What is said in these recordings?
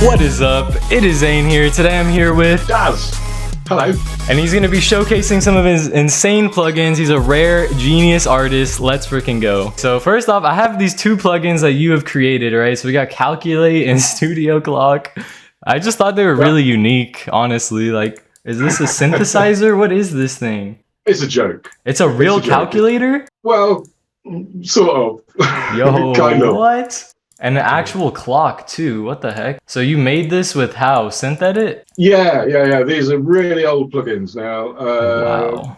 What is up? It is Zane here. Today I'm here with Daz. Hello. And he's going to be showcasing some of his insane plugins. He's a rare genius artist. Let's freaking go. So first off, I have these two plugins that you have created, right? So we got Calculate and studioCLOCK. I just thought they were really unique, honestly. Like, is this a synthesizer? What is this thing? It's a joke. It's a real calculator? Well, sort of. Yo, kind of. What? And an actual clock too. What the heck? So you made this with how? Synthedit? Yeah. These are really old plugins now. Wow.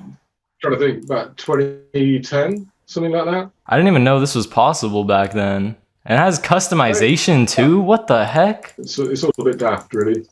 Trying to think, about 2010, something like that. I didn't even know this was possible back then. And it has customization too. What the heck? It's all a bit daft, really.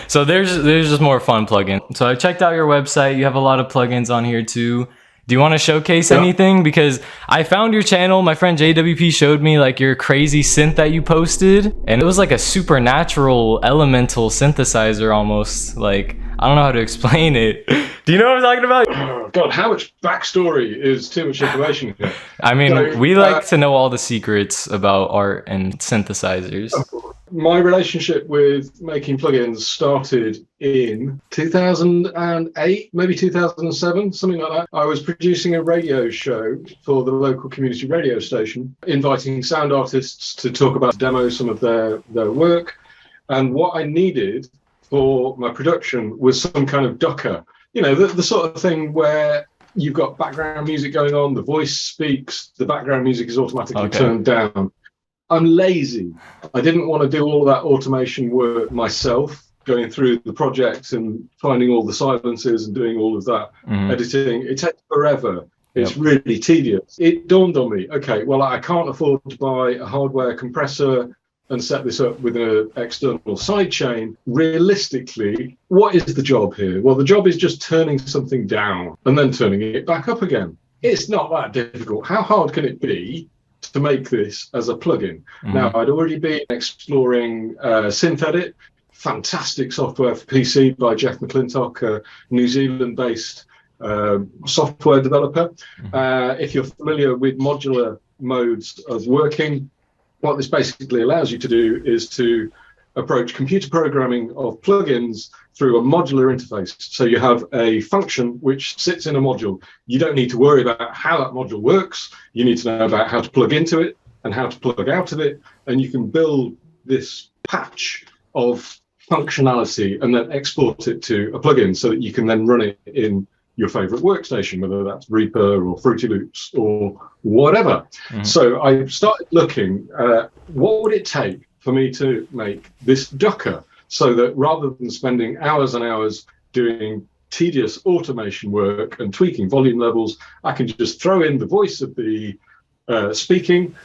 So there's just more fun plugins. So I checked out your website. You have a lot of plugins on here too. Do you want to showcase anything? Because I found your channel. My friend JWP showed me like your crazy synth that you posted, and it was like a supernatural elemental synthesizer almost. Like, I don't know how to explain it. Do you know what I'm talking about? Oh, God, how much backstory is too much information here? I mean, we like to know all the secrets about art and synthesizers. My relationship with making plugins started in 2008, maybe 2007, something like that. I was producing a radio show for the local community radio station, inviting sound artists to talk about, demo some of their work. And what I needed for my production was some kind of Docker. You know, the sort of thing where you've got background music going on, the voice speaks, the background music is automatically turned down. I'm lazy. I didn't want to do all of that automation work myself, going through the project and finding all the silences and doing all of that editing. It takes forever. It's really tedious. It dawned on me, okay, well, I can't afford to buy a hardware compressor and set this up with an external sidechain. Realistically, what is the job here? Well, the job is just turning something down and then turning it back up again. It's not that difficult. How hard can it be to make this as a plugin? Now, I'd already been exploring Synthedit, fantastic software for PC by Jeff McClintock, a New Zealand-based software developer. If you're familiar with modular modes of working, what this basically allows you to do is to approach computer programming of plugins through a modular interface. So you have a function which sits in a module. You don't need to worry about how that module works. You need to know about how to plug into it and how to plug out of it. And you can build this patch of functionality and then export it to a plugin so that you can then run it in your favorite workstation, whether that's Reaper or Fruity Loops or whatever. So I started looking at what would it take for me to make this Docker, so that rather than spending hours and hours doing tedious automation work and tweaking volume levels, I can just throw in the voice of the speaking,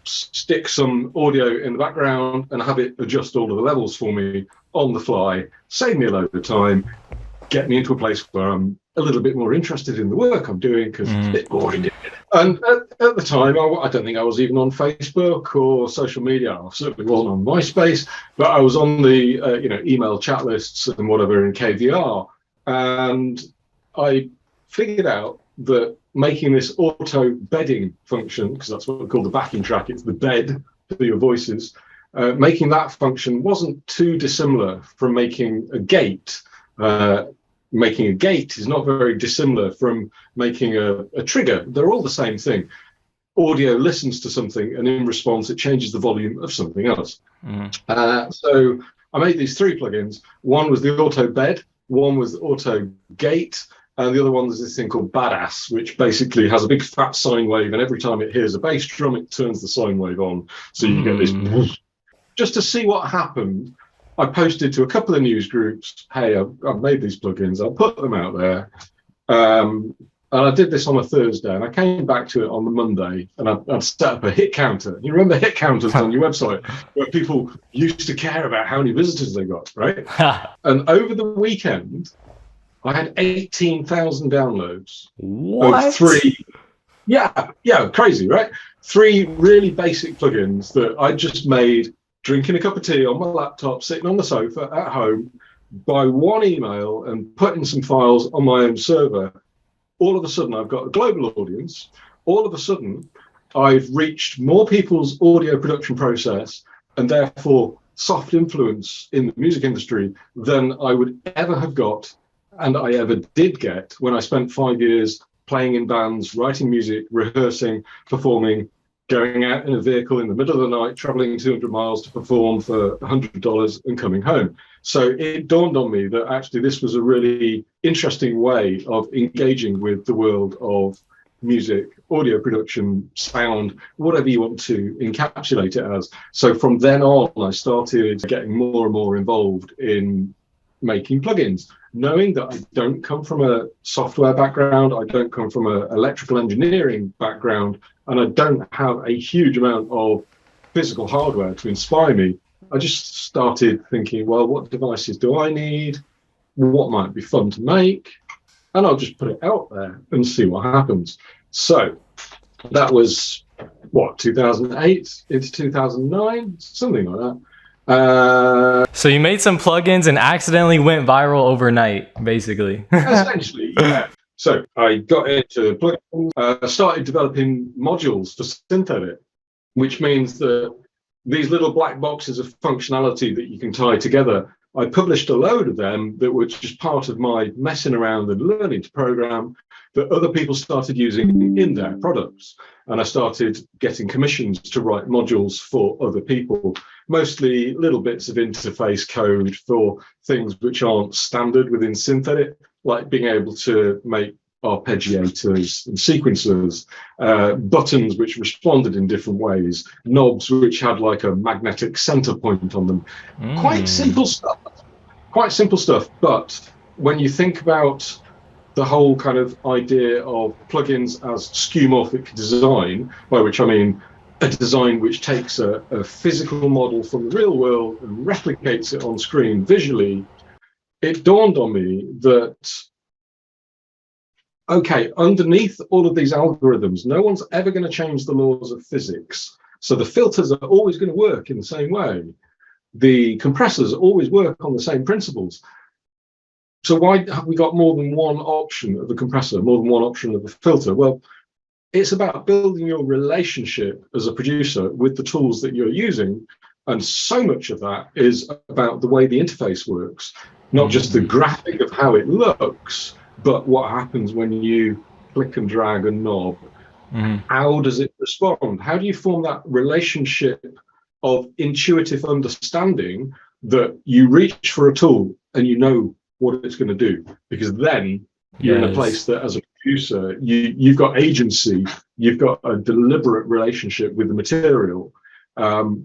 stick some audio in the background and have it adjust all of the levels for me on the fly, save me a load of time, get me into a place where I'm a little bit more interested in the work I'm doing, because it's a bit boring. And at the time, I don't think I was even on Facebook or social media. I certainly wasn't on MySpace, but I was on the email chat lists and whatever in KVR. And I figured out that making this auto bedding function, because that's what we call the backing track, it's the bed for your voices, making that function wasn't too dissimilar from making a gate. Making a gate is not very dissimilar from making a trigger. They're all the same thing. Audio listens to something, and in response, it changes the volume of something else. So I made these three plugins. One was the auto bed, one was the auto gate, and the other one was this thing called Badass, which basically has a big fat sine wave, and every time it hears a bass drum, it turns the sine wave on. So you get this. Just to see what happened, I posted to a couple of news groups, hey, I've made these plugins, I'll put them out there. And I did this on a Thursday, and I came back to it on the Monday, and I'd set up a hit counter. You remember hit counters on your website, where people used to care about how many visitors they got, right? And over the weekend, I had 18,000 downloads. What? Of three. Yeah, crazy, right? Three really basic plugins that I just made drinking a cup of tea on my laptop, sitting on the sofa at home, by one email and putting some files on my own server. All of a sudden, I've got a global audience. All of a sudden, I've reached more people's audio production process and therefore soft influence in the music industry than I would ever have got, and I ever did get, when I spent 5 years playing in bands, writing music, rehearsing, performing, going out in a vehicle in the middle of the night, traveling 200 miles to perform for $100 and coming home. So it dawned on me that actually this was a really interesting way of engaging with the world of music, audio production, sound, whatever you want to encapsulate it as. So from then on, I started getting more and more involved in making plugins, knowing that I don't come from a software background, I don't come from an electrical engineering background, and I don't have a huge amount of physical hardware to inspire me. I just started thinking, well, what devices do I need? What might be fun to make? And I'll just put it out there and see what happens. So that was, 2008 into 2009, something like that. So you made some plugins and accidentally went viral overnight, basically. Essentially, yeah. So I got into plugins, started developing modules for Synthedit, which means that these little black boxes of functionality that you can tie together, I published a load of them that were just part of my messing around and learning to program that other people started using in their products. And I started getting commissions to write modules for other people, mostly little bits of interface code for things which aren't standard within Synthedit, like being able to make arpeggiators and sequencers, buttons which responded in different ways, knobs which had like a magnetic center point on them. Quite simple stuff. But when you think about the whole kind of idea of plugins as skeuomorphic design, by which I mean a design which takes a physical model from the real world and replicates it on screen visually, it dawned on me that, okay, underneath all of these algorithms, no one's ever going to change the laws of physics. So the filters are always going to work in the same way. The compressors always work on the same principles. So why have we got more than one option of a compressor, more than one option of a filter? Well, it's about building your relationship as a producer with the tools that you're using. And so much of that is about the way the interface works, not just the graphic of how it looks, but what happens when you click and drag a knob. How does it respond? How do you form that relationship of intuitive understanding that you reach for a tool and you know what it's going to do? Because then you're in a place that as a producer, you've got agency, you've got a deliberate relationship with the material.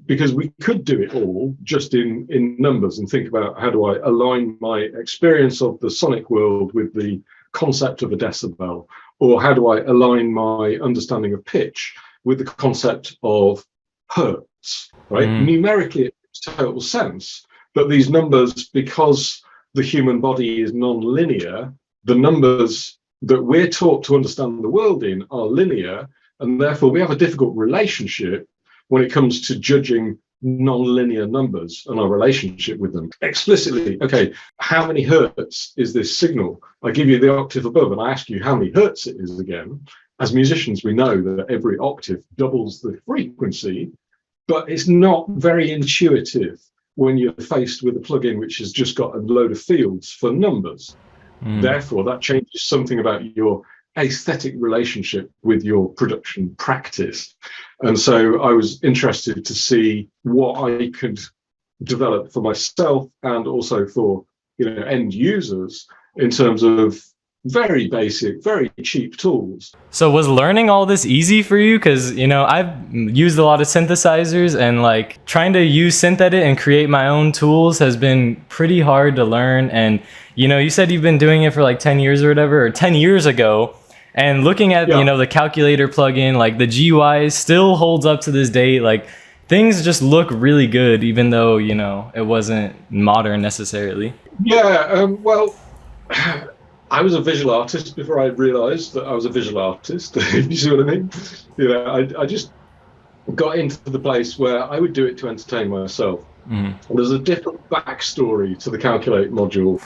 Because we could do it all just in numbers and think about how do I align my experience of the sonic world with the concept of a decibel, or how do I align my understanding of pitch with the concept of hertz, right? Numerically, it makes total sense, but these numbers, because the human body is non-linear, the numbers that we're taught to understand the world in are linear, and therefore we have a difficult relationship when it comes to judging non-linear numbers and our relationship with them. Explicitly, okay, how many hertz is this signal? I give you the octave above and I ask you how many hertz it is again. As musicians, we know that every octave doubles the frequency, but it's not very intuitive when you're faced with a plugin which has just got a load of fields for numbers. Therefore, that changes something about your aesthetic relationship with your production practice. And so I was interested to see what I could develop for myself and also for end users in terms of very basic, very cheap tools. So was learning all this easy for you? Because, I've used a lot of synthesizers, and like trying to use Synthedit and create my own tools has been pretty hard to learn. And, you said you've been doing it for like 10 years or whatever, or 10 years ago. And looking at, the calculator plugin, like the GUI still holds up to this day. Like things just look really good, even though, it wasn't modern necessarily. Yeah, well, I was a visual artist before I realized that I was a visual artist. You see what I mean? I just got into the place where I would do it to entertain myself. There's a different backstory to the Calculate module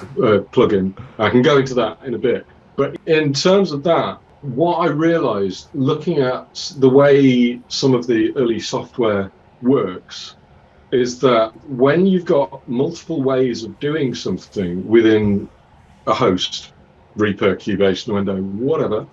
plugin. I can go into that in a bit. But in terms of that, what I realized looking at the way some of the early software works is that when you've got multiple ways of doing something within a host, Reaper, Cubase, Nuendo, whatever,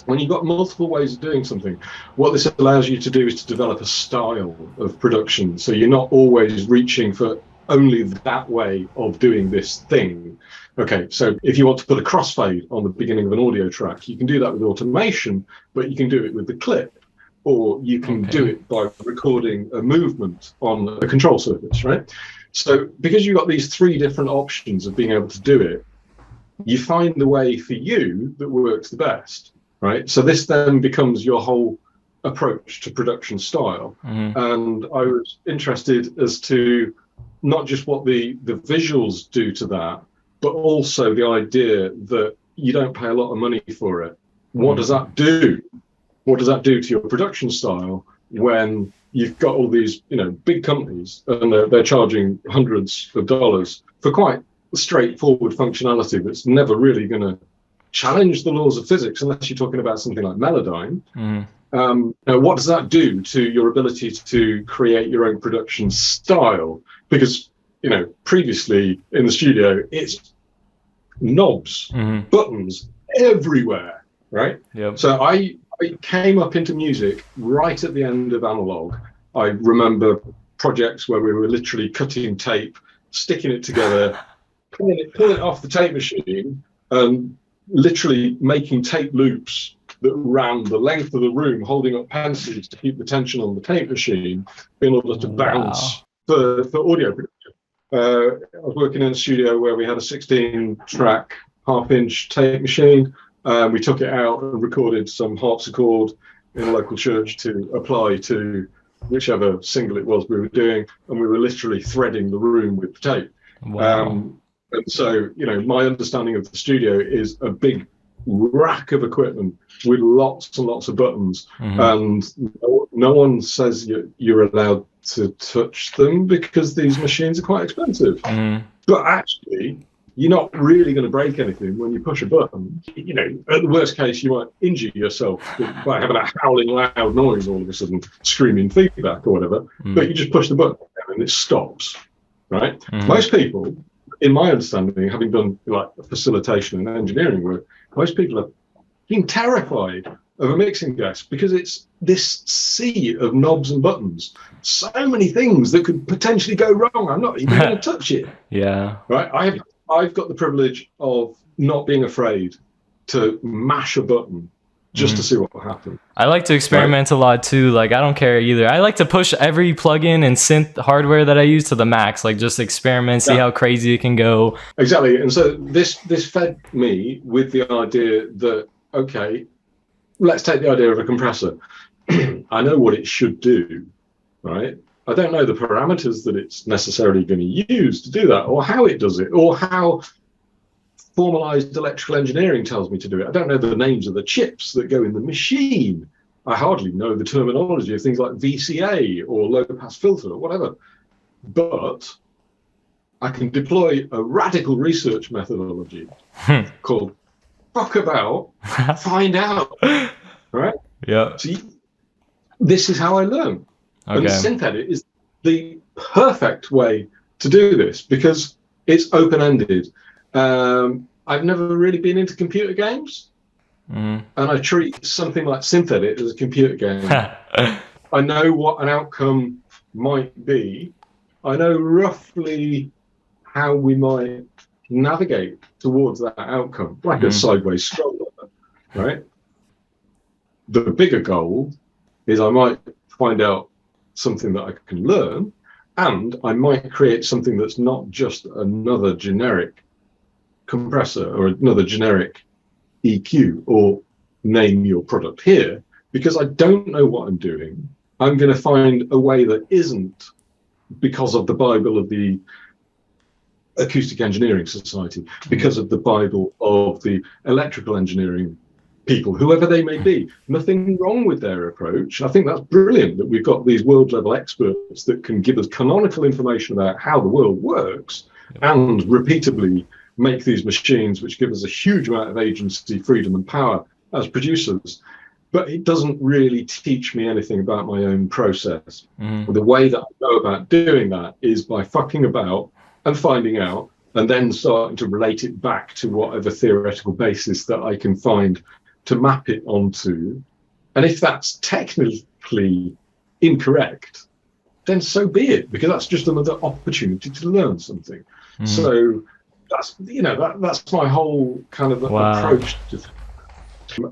when you've got multiple ways of doing something, what this allows you to do is to develop a style of production. So you're not always reaching for only that way of doing this thing. Okay, so if you want to put a crossfade on the beginning of an audio track, you can do that with automation, but you can do it with the clip, or you can do it by recording a movement on a control surface, right? So because you've got these three different options of being able to do it, you find the way for you that works the best. Right, so this then becomes your whole approach to production style. And I was interested as to not just what the visuals do to that, but also the idea that you don't pay a lot of money for it. What does that do? What does that do to your production style when you've got all these, big companies and they're charging hundreds of dollars for quite straightforward functionality that's never really going to challenge the laws of physics unless you're talking about something like Melodyne. What does that do to your ability to create your own production style? Because previously in the studio it's knobs, buttons everywhere, right? So I came up into music right at the end of analog. I remember projects where we were literally cutting tape, sticking it together, pulling it off the tape machine, and literally making tape loops that ran the length of the room, holding up pencils to keep the tension on the tape machine in order to bounce for audio production. I was working in a studio where we had a 16-track half-inch tape machine. We took it out and recorded some harpsichord in a local church to apply to whichever single it was we were doing, and we were literally threading the room with the tape. And so, my understanding of the studio is a big rack of equipment with lots and lots of buttons, and no one says you're allowed to touch them because these machines are quite expensive. But actually, you're not really going to break anything when you push a button. At the worst case, you might injure yourself by having a howling loud noise all of a sudden, screaming feedback or whatever. But you just push the button and it stops, right? Most people, in my understanding, having done like facilitation and engineering work, most people are being terrified of a mixing desk because it's this sea of knobs and buttons, so many things that could potentially go wrong. I'm not even going to touch it. Right. I've got the privilege of not being afraid to mash a button just to see what will happen. I like to experiment a lot too. Like, I don't care either. I like to push every plugin and synth hardware that I use to the max. Like, just experiment, see how crazy it can go. Exactly. And so this fed me with the idea that, okay, let's take the idea of a compressor. I know what it should do, right? I don't know the parameters that it's necessarily going to use to do that, or how it does it, or how formalized electrical engineering tells me to do it. I don't know the names of the chips that go in the machine. I hardly know the terminology of things like VCA or low pass filter or whatever. But I can deploy a radical research methodology called fuck about, find out. Right? Yeah. See, this is how I learn. And Synthedit is the perfect way to do this because it's open-ended. I've never really been into computer games, and I treat something like Synthedit as a computer game. I know what an outcome might be. I know roughly how we might navigate towards that outcome, like a sideways stroller, right? The bigger goal is I might find out something that I can learn, and I might create something that's not just another generic compressor or another generic EQ or name your product here, because I don't know what I'm doing. I'm going to find a way that isn't because of the Bible of the Acoustic Engineering Society, because of the Bible of the electrical engineering people, whoever they may be. Nothing wrong with their approach. I think that's brilliant that we've got these world level experts that can give us canonical information about how the world works and repeatably make these machines which give us a huge amount of agency, freedom and power as producers. but it doesn't really teach me anything about my own process. Mm-hmm. The way that I go about doing that is by fucking about and finding out, and then starting to relate it back to whatever theoretical basis that I can find to map it onto. And if that's technically incorrect, then so be it, because that's just another opportunity to learn something. Mm-hmm. So that's, you know, that's my whole kind of approach to things.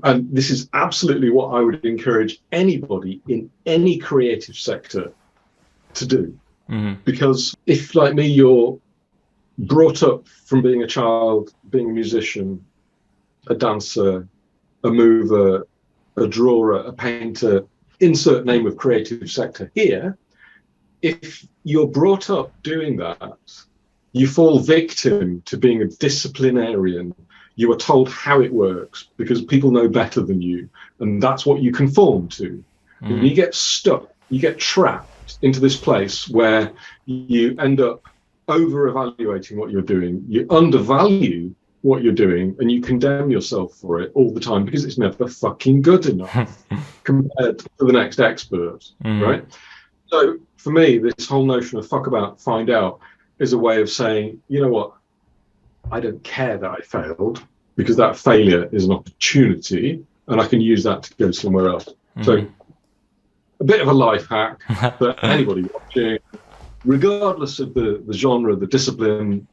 And this is absolutely what I would encourage anybody in any creative sector to do. Mm-hmm. Because if, like me, you're brought up from being a child, being a musician, a dancer, a mover, a drawer, a painter, insert name of creative sector here, if you're brought up doing that, you fall victim to being a disciplinarian. You are told how it works because people know better than you, and that's what you conform to. Mm. And you get stuck, you get trapped into this place where you end up over-evaluating what you're doing, you undervalue what you're doing, and you condemn yourself for it all the time because it's never fucking good enough compared to the next expert, right? So for me, this whole notion of fuck about, find out is a way of saying, you know what, I don't care that I failed, because that failure is an opportunity and I can use that to go somewhere else. So a bit of a life hack for anybody watching, regardless of the genre, the discipline,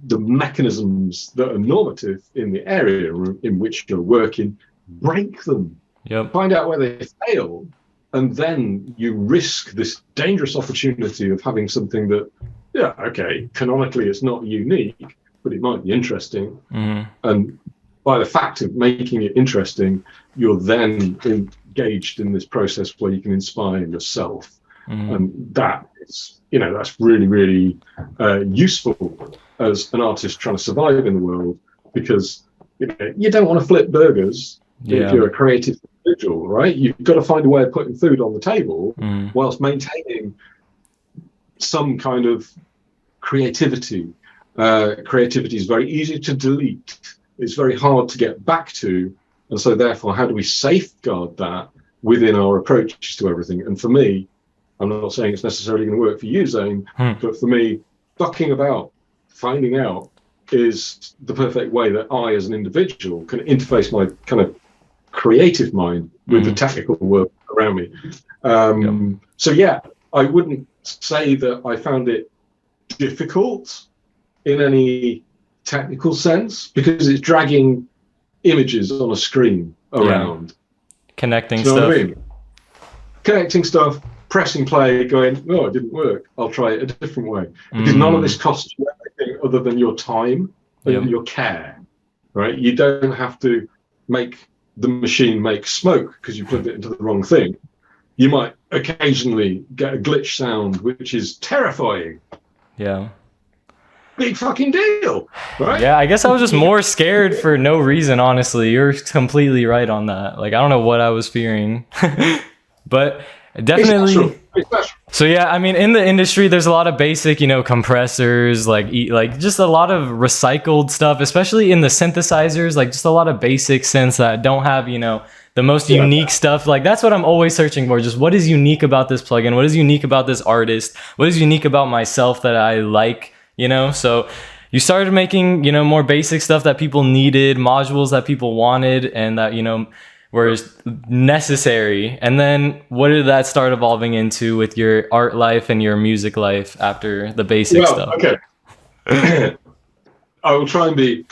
the mechanisms that are normative in the area in which you're working, break them. Yep. Find out where they fail, and then you risk this dangerous opportunity of having something that, yeah, okay, canonically it's not unique, but it might be interesting. And by the fact of making it interesting, you're then engaged in this process where you can inspire yourself. And that is, you know, that's really, really useful as an artist trying to survive in the world, because you know, you don't want to flip burgers if you're a creative individual, right? You've got to find a way of putting food on the table whilst maintaining some kind of creativity. Creativity is very easy to delete. It's very hard to get back to. And so therefore, how do we safeguard that within our approaches to everything? And for me, I'm not saying it's necessarily going to work for you, Zane, but for me, fucking about, finding out is the perfect way that I, as an individual, can interface my kind of creative mind with the technical work around me. So yeah, I wouldn't say that I found it difficult in any technical sense, because it's dragging images on a screen around. Connecting stuff. What I mean? Connecting stuff, pressing play, going, oh, it didn't work, I'll try it a different way. Because none of this costs you anything other than your time and your care, right? You don't have to make the machine make smoke because you plugged it into the wrong thing. You might occasionally get a glitch sound, which is terrifying. Yeah. Big fucking deal, right? Yeah, I guess I was just more scared for no reason, honestly. You're completely right on that. Like, I don't know what I was fearing. But definitely. It's natural. So yeah, I mean, in the industry, there's a lot of basic, you know, compressors, like just a lot of recycled stuff, especially in the synthesizers, like just a lot of basic synths that don't have, you know, the most unique stuff. Like, that's what I'm always searching for. Just what is unique about this plugin? What is unique about this artist? What is unique about myself that I like, you know? So you started making, you know, more basic stuff that people needed, modules that people wanted, and that, you know, were necessary. And then what did that start evolving into with your art life and your music life after the basic stuff? Okay. I will try and be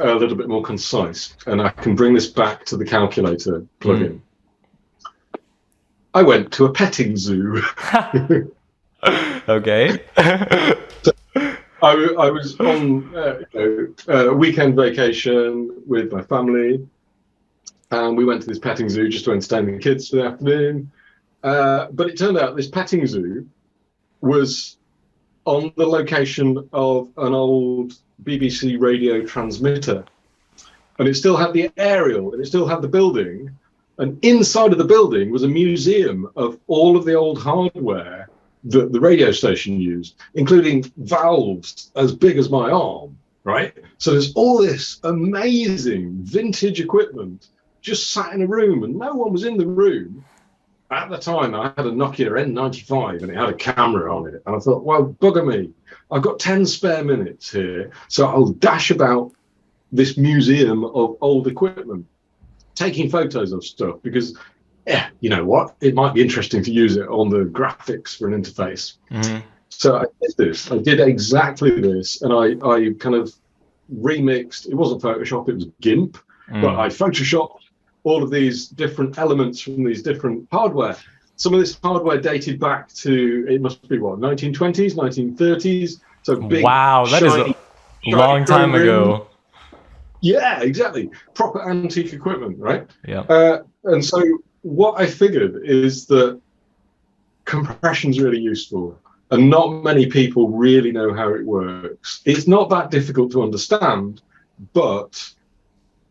a little bit more concise, and I can bring this back to the calculator plugin. I went to a petting zoo. Okay. I was on a weekend vacation with my family, and we went to this petting zoo just to entertain the kids for the afternoon. But it turned out this petting zoo was on the location of an old BBC radio transmitter. And it still had the aerial, and it still had the building. And inside of the building was a museum of all of the old hardware that the radio station used, including valves as big as my arm, right? So there's all this amazing vintage equipment just sat in a room and no one was in the room. At the time, I had a Nokia N95 and it had a camera on it. And I thought, well, bugger me. I've got 10 spare minutes here. So I'll dash about this museum of old equipment, taking photos of stuff because, yeah, you know what? It might be interesting to use it on the graphics for an interface. So I did this. I did exactly this. And I kind of remixed. It wasn't Photoshop, it was GIMP. But I photoshopped all of these different elements from these different hardware. Some of this hardware dated back to, it must be what, 1920s, 1930s. So big, wow, that is a long time ago. Yeah, exactly. Proper antique equipment, right? Yeah. And so what I figured is that compression's really useful, and not many people really know how it works. It's not that difficult to understand, but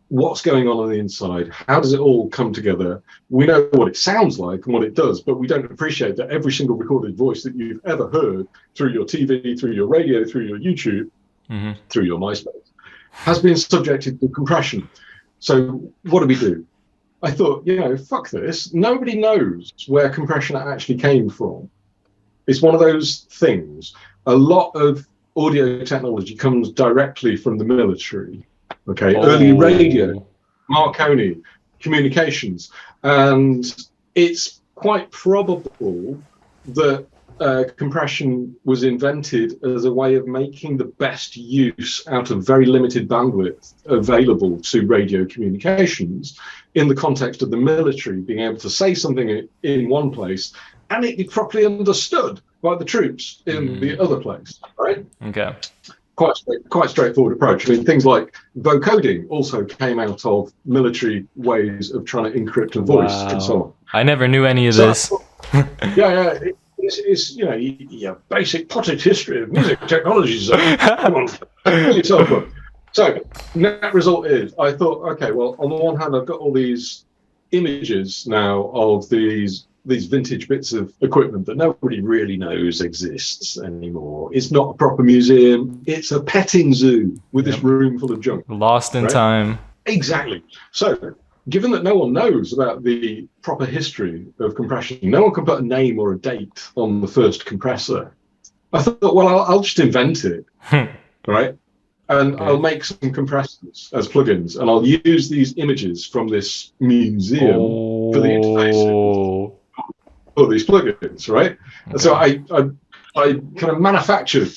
what's going on the inside? How does it all come together? We know what it sounds like and what it does, but we don't appreciate that every single recorded voice that you've ever heard through your TV, through your radio, through your YouTube, through your MySpace, has been subjected to compression. So what do? I thought, you know, fuck this. Nobody knows where compression actually came from. It's one of those things. A lot of audio technology comes directly from the military. Okay, early radio, Marconi, communications, and it's quite probable that compression was invented as a way of making the best use out of very limited bandwidth available to radio communications in the context of the military being able to say something in one place and it be properly understood by the troops in the other place, right? Okay. Quite straightforward approach. I mean, things like vocoding also came out of military ways of trying to encrypt a voice and so on. I never knew any of this. Yeah. It's you know, your basic potted history of music technologies. Come on, pull yourself up. So net result is, I thought, okay, well, on the one hand, I've got all these images now of these vintage bits of equipment that nobody really knows exists anymore. It's not a proper museum. It's a petting zoo with this room full of junk. Lost in time. Exactly. So given that no one knows about the proper history of compression, no one can put a name or a date on the first compressor. I thought, well, I'll just invent it, right? And I'll make some compressors as plugins, and I'll use these images from this museum for the interface for these plugins, right? And so I kind of manufactured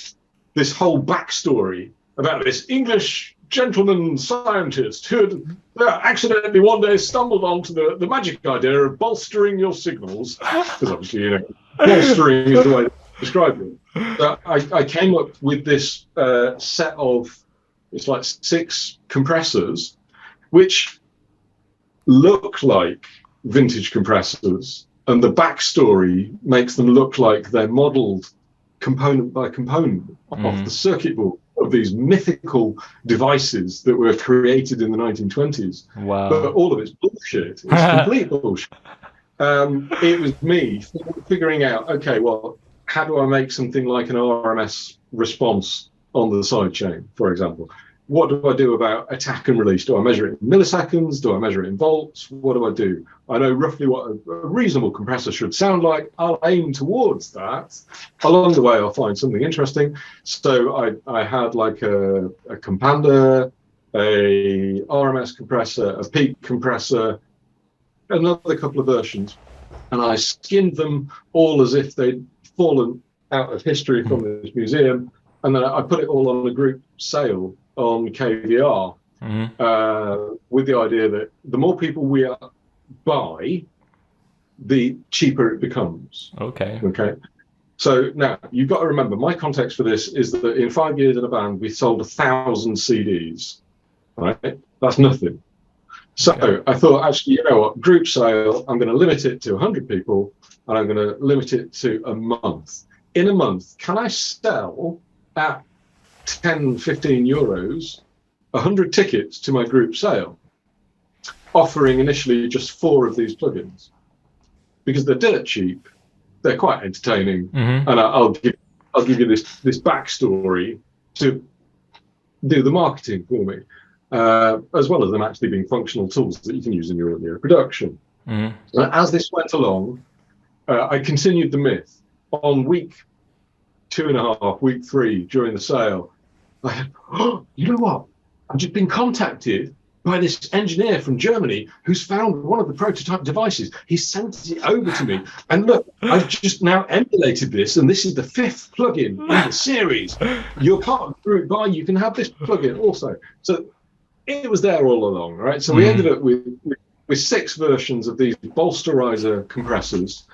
this whole backstory about this English gentleman scientist who had accidentally one day stumbled onto the magic idea of bolstering your signals, because obviously, you know, bolstering is the way to describe it. So I came up with this set of, it's like 6 compressors, which look like vintage compressors, and the backstory makes them look like they're modeled component by component off the circuit board of these mythical devices that were created in the 1920s. Wow. But all of it's bullshit. It's complete bullshit. It was me figuring out, okay, well, how do I make something like an RMS response on the sidechain, for example? What do I do about attack and release? Do I measure it in milliseconds? Do I measure it in volts? What do I do? I know roughly what a reasonable compressor should sound like. I'll aim towards that. Along the way, I'll find something interesting. So I had like a Compander, a RMS compressor, a peak compressor, another couple of versions, and I skinned them all as if they'd fallen out of history from this museum, and then I put it all on a group sale on KVR, with the idea that the more people we buy, the cheaper it becomes. Okay. So now you've got to remember, my context for this is that in 5 years in a band, we sold 1,000 CDs. Right? That's nothing. So I thought, actually, you know what? Group sale, I'm going to limit it to 100 people, and I'm going to limit it to a month. In a month, can I sell at 10, 15 euros, 100 tickets to my group sale, offering initially just 4 of these plugins? Because they're dirt cheap, they're quite entertaining, and I'll give you this backstory to do the marketing for me. as well as them actually being functional tools that you can use in your production. Mm-hmm. As this went along, I continued the myth. On week 2.5, week 3, during the sale, I had, oh, you know what? I've just been contacted by this engineer from Germany who's found one of the prototype devices. He sent it over to me. And look, I've just now emulated this, and this is the 5th plugin in the series. You're part of the group buy, you can have this plugin also. So it was there all along, right? So we ended up with 6 versions of these bolsterizer compressors,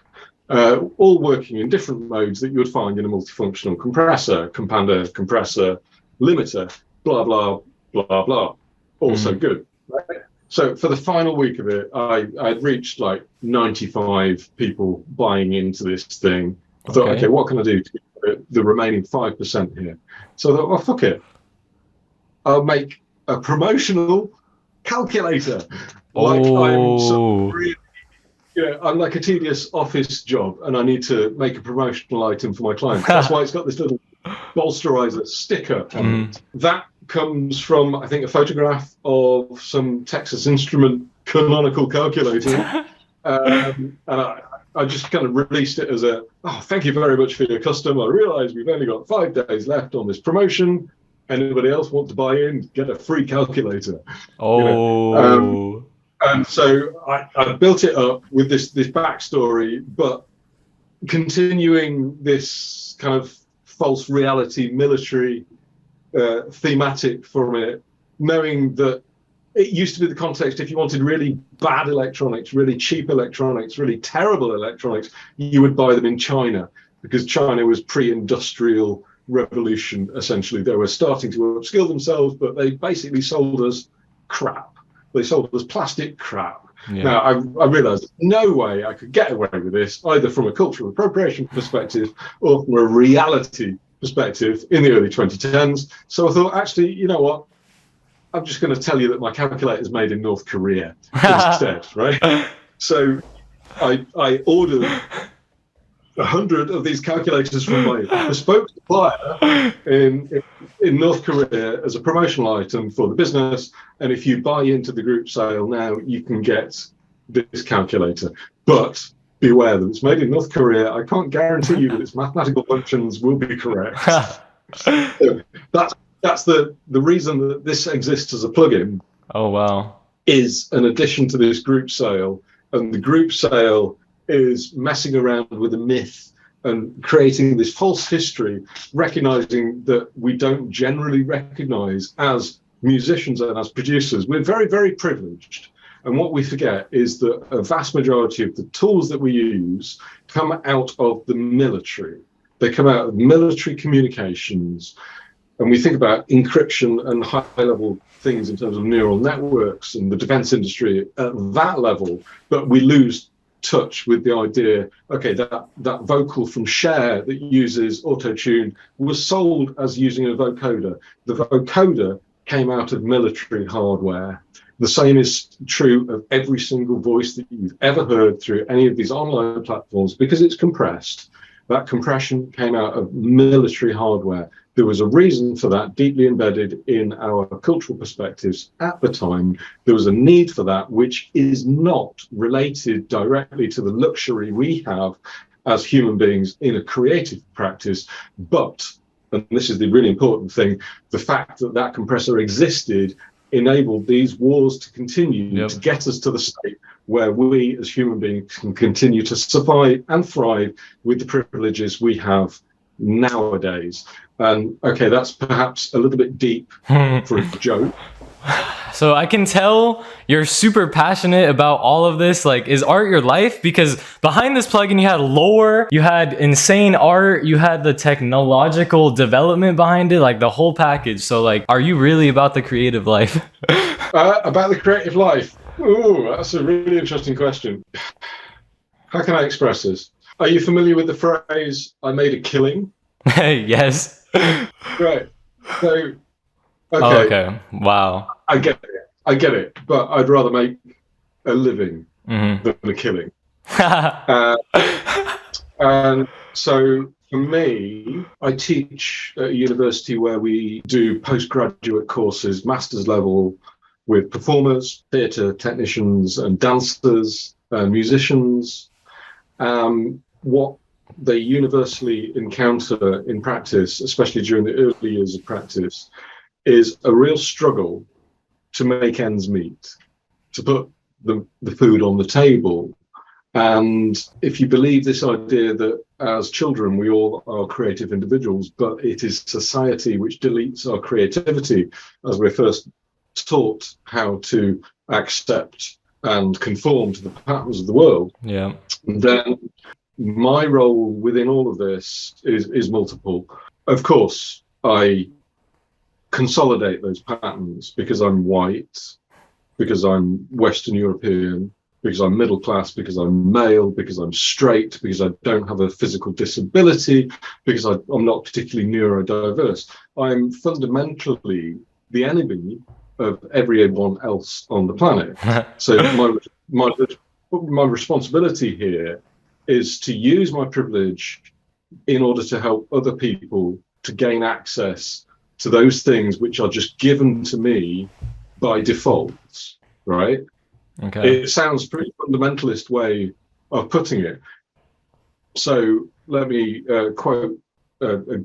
all working in different modes that you would find in a multifunctional compressor, compander, compressor, limiter, blah, blah, blah, blah. Also good, right? So for the final week of it, I'd reached like 95 people buying into this thing. I thought, okay, what can I do to get the remaining 5% here? So I thought, well, fuck it. I'll make a promotional calculator. Like I'm like a tedious office job, and I need to make a promotional item for my clients. That's why it's got this little bolsterizer sticker on it. That comes from, I think, a photograph of some Texas Instrument canonical calculator. And I just kind of released it as thank you very much for your custom. I realize we've only got 5 days left on this promotion. Anybody else want to buy in, get a free calculator. And so I built it up with this backstory, but continuing this kind of false reality military thematic from it, knowing that it used to be the context, if you wanted really bad electronics, really cheap electronics, really terrible electronics, you would buy them in China, because China was pre-industrial revolution, essentially. They were starting to upskill themselves, but they basically sold us crap. They sold us plastic crap. Yeah. Now, I realized no way I could get away with this, either from a cultural appropriation perspective or from a reality perspective in the early 2010s. So I thought, actually, you know what? I'm just going to tell you that my calculator is made in North Korea instead, right? So I ordered 100 of these calculators from my bespoke supplier in North Korea as a promotional item for the business. And if you buy into the group sale now, you can get this calculator. But beware that it's made in North Korea. I can't guarantee you that its mathematical functions will be correct. So that's the reason that this exists as a plugin. Oh, wow. Is an addition to this group sale. And the group sale is messing around with a myth and creating this false history, recognizing that we don't generally recognize as musicians and as producers. We're very, very privileged. And what we forget is that a vast majority of the tools that we use come out of the military. They come out of military communications. And we think about encryption and high-level things in terms of neural networks and the defense industry at that level, but we lose touch with the idea, okay, that vocal from Cher that uses auto-tune was sold as using a vocoder. The vocoder came out of military hardware. The same is true of every single voice that you've ever heard through any of these online platforms, because it's compressed. That compression came out of military hardware. There was a reason for that, deeply embedded in our cultural perspectives at the time. There was a need for that, which is not related directly to the luxury we have as human beings in a creative practice. But, and this is the really important thing, the fact that that compressor existed enabled these wars to continue to get us to the state where we as human beings can continue to survive and thrive with the privileges we have nowadays. And okay, that's perhaps a little bit deep for a joke. So I can tell you're super passionate about all of this. Like, is art your life? Because behind this plugin, you had lore, you had insane art, you had the technological development behind it, like the whole package. So like, are you really about the creative life? About the creative life? Ooh, that's a really interesting question. How can I express this? Are you familiar with the phrase, I made a killing? Yes. Right. So, okay. Oh, okay. Wow. I get it. But I'd rather make a living than a killing. And so For me, I teach at a university where we do postgraduate courses, master's level, with performers, theatre technicians, and dancers, and musicians. What they universally encounter in practice, especially during the early years of practice, is a real struggle to make ends meet, to put the food on the table. And if you believe this idea that as children we all are creative individuals, but it is society which deletes our creativity as we're first taught how to accept and conform to the patterns of the world, Yeah. then my role within all of this is multiple. Of course, I consolidate those patterns because I'm white, because I'm Western European, because I'm middle class, because I'm male, because I'm straight, because I don't have a physical disability, because I'm not particularly neurodiverse. I'm fundamentally the enemy of everyone else on the planet. So my responsibility here is to use my privilege in order to help other people to gain access to those things which are just given to me by default, right? Okay. It sounds a pretty fundamentalist way of putting it. So let me quote a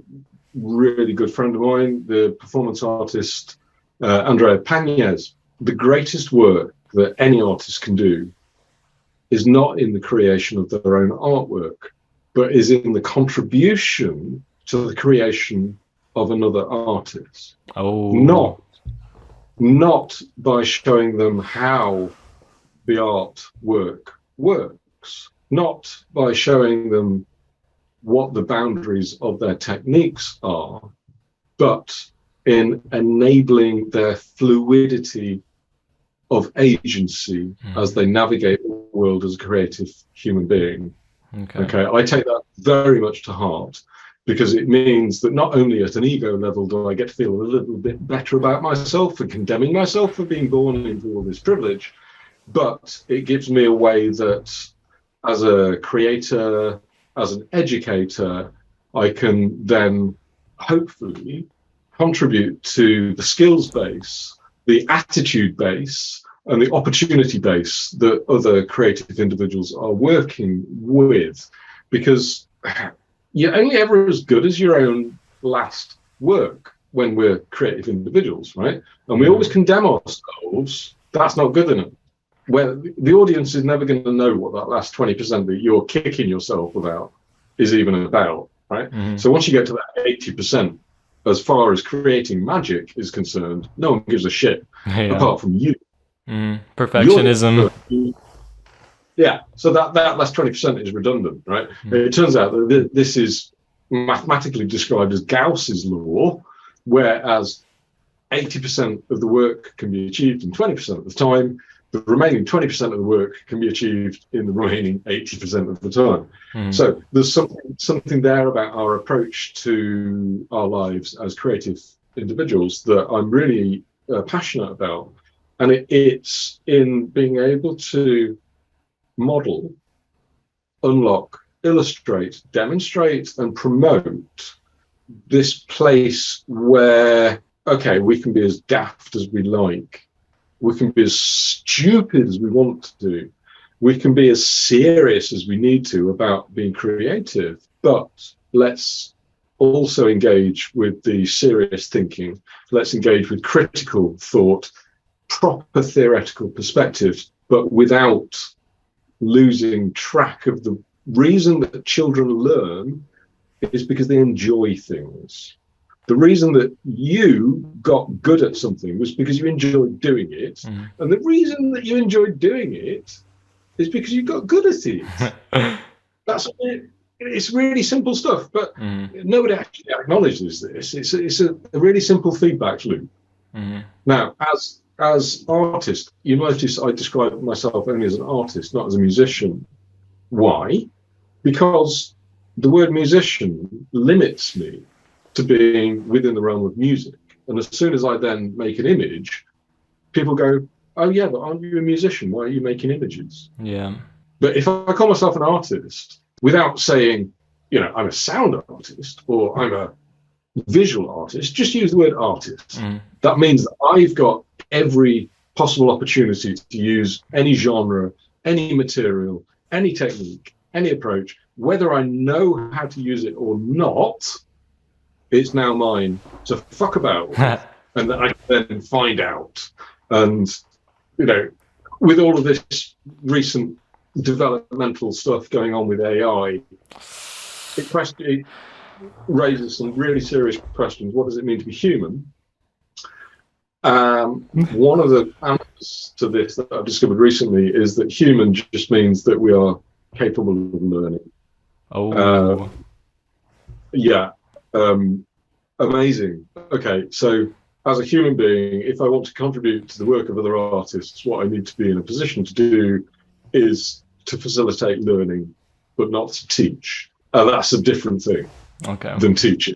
really good friend of mine, the performance artist Andrea Pañez. The greatest work that any artist can do is not in the creation of their own artwork, but is in the contribution to the creation of another artist. Oh. Not by showing them how the artwork works, not by showing them what the boundaries of their techniques are, but in enabling their fluidity of agency as they navigate the world as a creative human being. Okay, I take that very much to heart, because it means that not only at an ego level do I get to feel a little bit better about myself and condemning myself for being born into all this privilege, but it gives me a way that as a creator, as an educator, I can then hopefully contribute to the skills base, the attitude base, and the opportunity base that other creative individuals are working with. Because you're only ever as good as your own last work when we're creative individuals, right? And we always condemn ourselves. That's not good enough. Where the audience is never going to know what that last 20% that you're kicking yourself about is even about, right? So once you get to that 80%, as far as creating magic is concerned, no one gives a shit apart from you. Perfectionism. Yeah, so that last 20% is redundant, right? It turns out that this is mathematically described as Gauss's law, whereas 80% of the work can be achieved in 20% of the time. The remaining 20% of the work can be achieved in the remaining 80% of the time. So there's something there about our approach to our lives as creative individuals that I'm really passionate about. And it's in being able to model, unlock, illustrate, demonstrate, and promote this place where, okay, we can be as daft as we like. We can be as stupid as we want to do. We can be as serious as we need to about being creative, but let's also engage with the serious thinking. Let's engage with critical thought, proper theoretical perspective, but without losing track of the reason that children learn is because they enjoy things. The reason that you got good at something was because you enjoyed doing it. And the reason that you enjoyed doing it is because you got good at it. That's it. It's really simple stuff, but nobody actually acknowledges this. It's a really simple feedback loop. Now, as artist, you notice I describe myself only as an artist, not as a musician. Why? Because the word musician limits me to being within the realm of music. And as soon as I then make an image, people go, oh yeah, but aren't you a musician? Why are you making images? Yeah. But if I call myself an artist without saying, I'm a sound artist or I'm a visual artist, just use the word artist. That means that I've got every possible opportunity to use any genre, any material, any technique, any approach, whether I know how to use it or not. It's now mine to fuck about with, and that I can then find out. And with all of this recent developmental stuff going on with AI, it raises some really serious questions. What does it mean to be human? One of the answers to this that I've discovered recently is that human just means that we are capable of learning. Amazing. Okay, so as a human being, if I want to contribute to the work of other artists, what I need to be in a position to do is to facilitate learning, but not to teach. That's a different thing than teaching.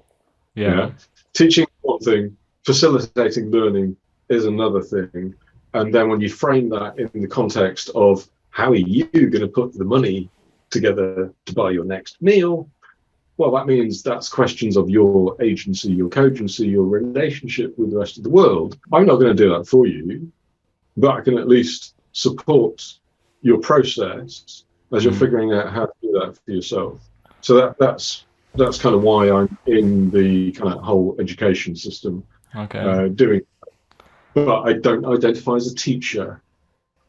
Yeah. Teaching is one thing, facilitating learning is another thing. And then when you frame that in the context of how are you going to put the money together to buy your next meal, well, that means that's questions of your agency, your cogency, your relationship with the rest of the world. I'm not going to do that for you, but I can at least support your process as you're figuring out how to do that for yourself. So that's kind of why I'm in the kind of whole education system doing. But I don't identify as a teacher.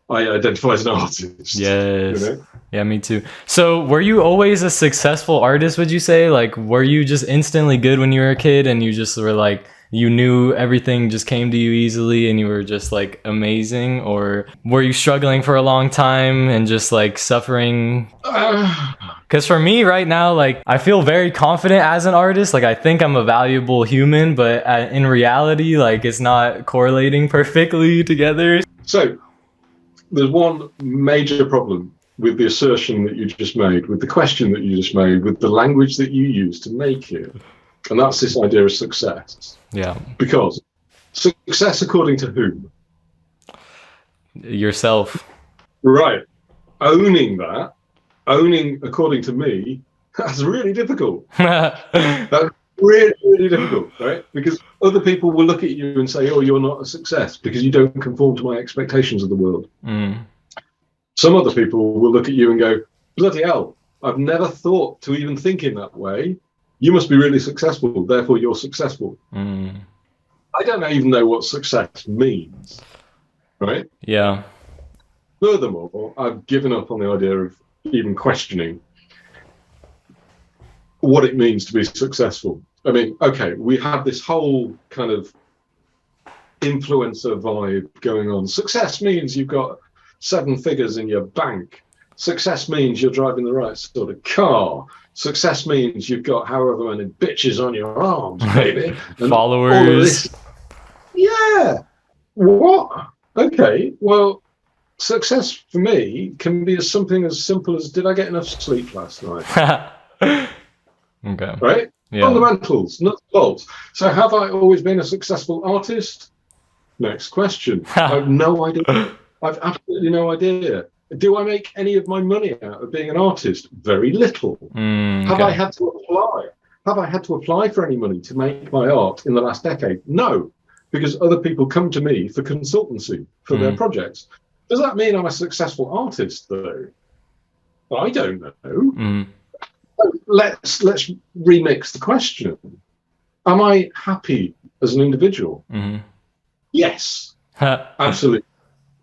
I identify as an artist. Yes. Yeah, me too. So were you always a successful artist, would you say? Like, were you just instantly good when you were a kid and you just were like, you knew everything just came to you easily and you were just like amazing? Or were you struggling for a long time and just like suffering? Because for me right now, like, I feel very confident as an artist. Like, I think I'm a valuable human, but in reality, like, it's not correlating perfectly together. So there's one major problem with the assertion that you just made, with the question that you just made, with the language that you use to make it. And that's this idea of success. Yeah. Because success according to whom? Yourself. Right. Owning according to me, that's really difficult. That's really, really difficult, right? Because other people will look at you and say, oh, you're not a success because you don't conform to my expectations of the world. Some other people will look at you and go, bloody hell, I've never thought to even think in that way. You must be really successful, therefore you're successful. I don't even know what success means, right? Yeah. Furthermore, I've given up on the idea of even questioning what it means to be successful. I mean, okay, we have this whole kind of influencer vibe going on. Success means you've got 7 figures in your bank. Success means you're driving the right sort of car. Success means you've got however many bitches on your arms, baby. Followers. Yeah. What? Okay, well, success for me can be something as simple as, did I get enough sleep last night? Okay. Right? Yeah. Fundamentals, not bolts. So have I always been a successful artist? Next question. I have no idea. I've absolutely no idea. Do I make any of my money out of being an artist? Very little. Have I had to apply? Have I had to apply for any money to make my art in the last decade? No, because other people come to me for consultancy for their projects. Does that mean I'm a successful artist, though? I don't know. Let's remix the question. Am I happy as an individual? Yes, absolutely.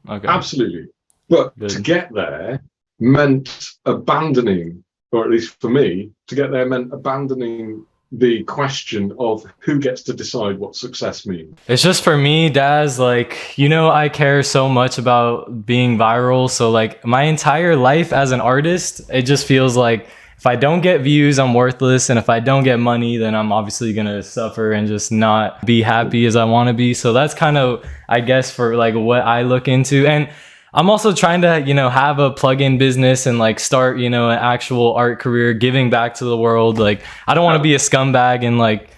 Absolutely. But to get there meant abandoning, or at least for me, to get there meant abandoning the question of who gets to decide what success means. It's just for me, Daz, like, I care so much about being viral. So like my entire life as an artist, it just feels like if I don't get views, I'm worthless. And if I don't get money, then I'm obviously going to suffer and just not be happy as I want to be. So that's kind of, I guess, for like what I look into. And I'm also trying to, have a plugin business and like start, an actual art career, giving back to the world. Like, I don't want to be a scumbag and like,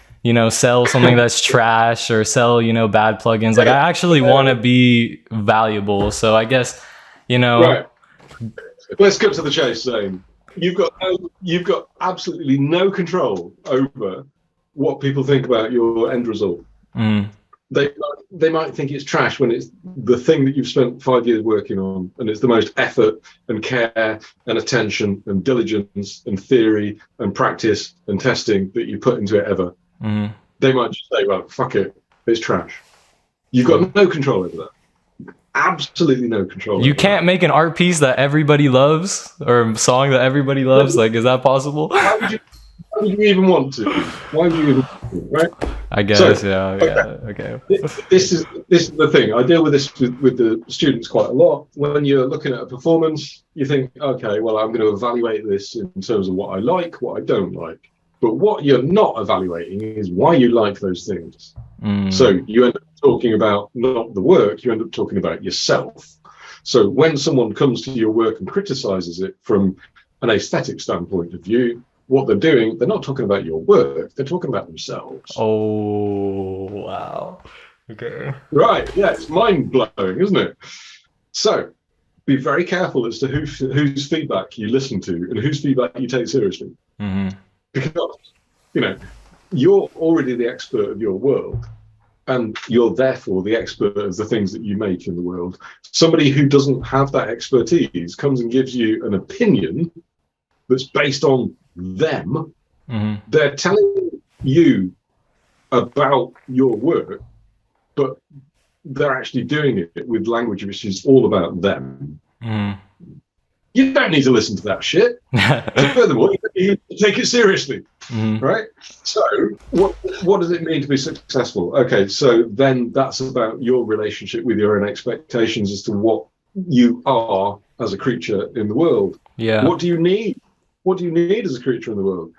sell something that's trash or sell, bad plugins. Like, I actually want to be valuable. So I guess, Right. Let's cut to the chase, Zane. you've got absolutely no control over what people think about your end result. Mm. They might think it's trash when it's the thing that you've spent 5 years working on, and it's the most effort and care and attention and diligence and theory and practice and testing that you put into it ever. Mm. They might just say, well, fuck it, it's trash. You've got no control over that. Absolutely no control. You can't make an art piece that everybody loves, or a song that everybody loves. Like, is that possible? Why would you even want to? Why would you even want to, right? I guess, yeah. Okay. This is the thing. I deal with this with the students quite a lot. When you're looking at a performance, you think, okay, well, I'm going to evaluate this in terms of what I like, what I don't like. But what you're not evaluating is why you like those things. Mm. So you end up talking about not the work, you end up talking about yourself. So when someone comes to your work and criticizes it from an aesthetic standpoint of view, what they're doing, they're not talking about your work, they're talking about themselves. Oh, wow. Okay. Right, yeah, it's mind-blowing, isn't it? So be very careful as to whose feedback you listen to and whose feedback you take seriously. Mm-hmm. Because, you're already the expert of your world, and you're therefore the expert of the things that you make in the world. Somebody who doesn't have that expertise comes and gives you an opinion that's based on them. Mm-hmm. They're telling you about your work, but they're actually doing it with language which is all about them. Mm-hmm. You don't need to listen to that shit. Furthermore, you need to take it seriously, right? So what does it mean to be successful? Okay, so then that's about your relationship with your own expectations as to what you are as a creature in the world. Yeah. What do you need? What do you need as a creature in the world?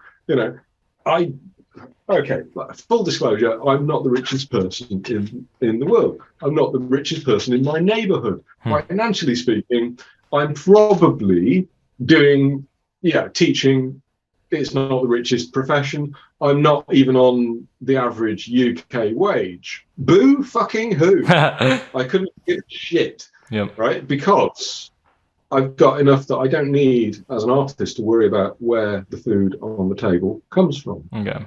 Full disclosure, I'm not the richest person in the world. I'm not the richest person in my neighborhood. Financially speaking, I'm probably doing, teaching. It's not the richest profession. I'm not even on the average UK wage. Boo fucking who? I couldn't give a shit, right? Because I've got enough that I don't need, as an artist, to worry about where the food on the table comes from. Okay.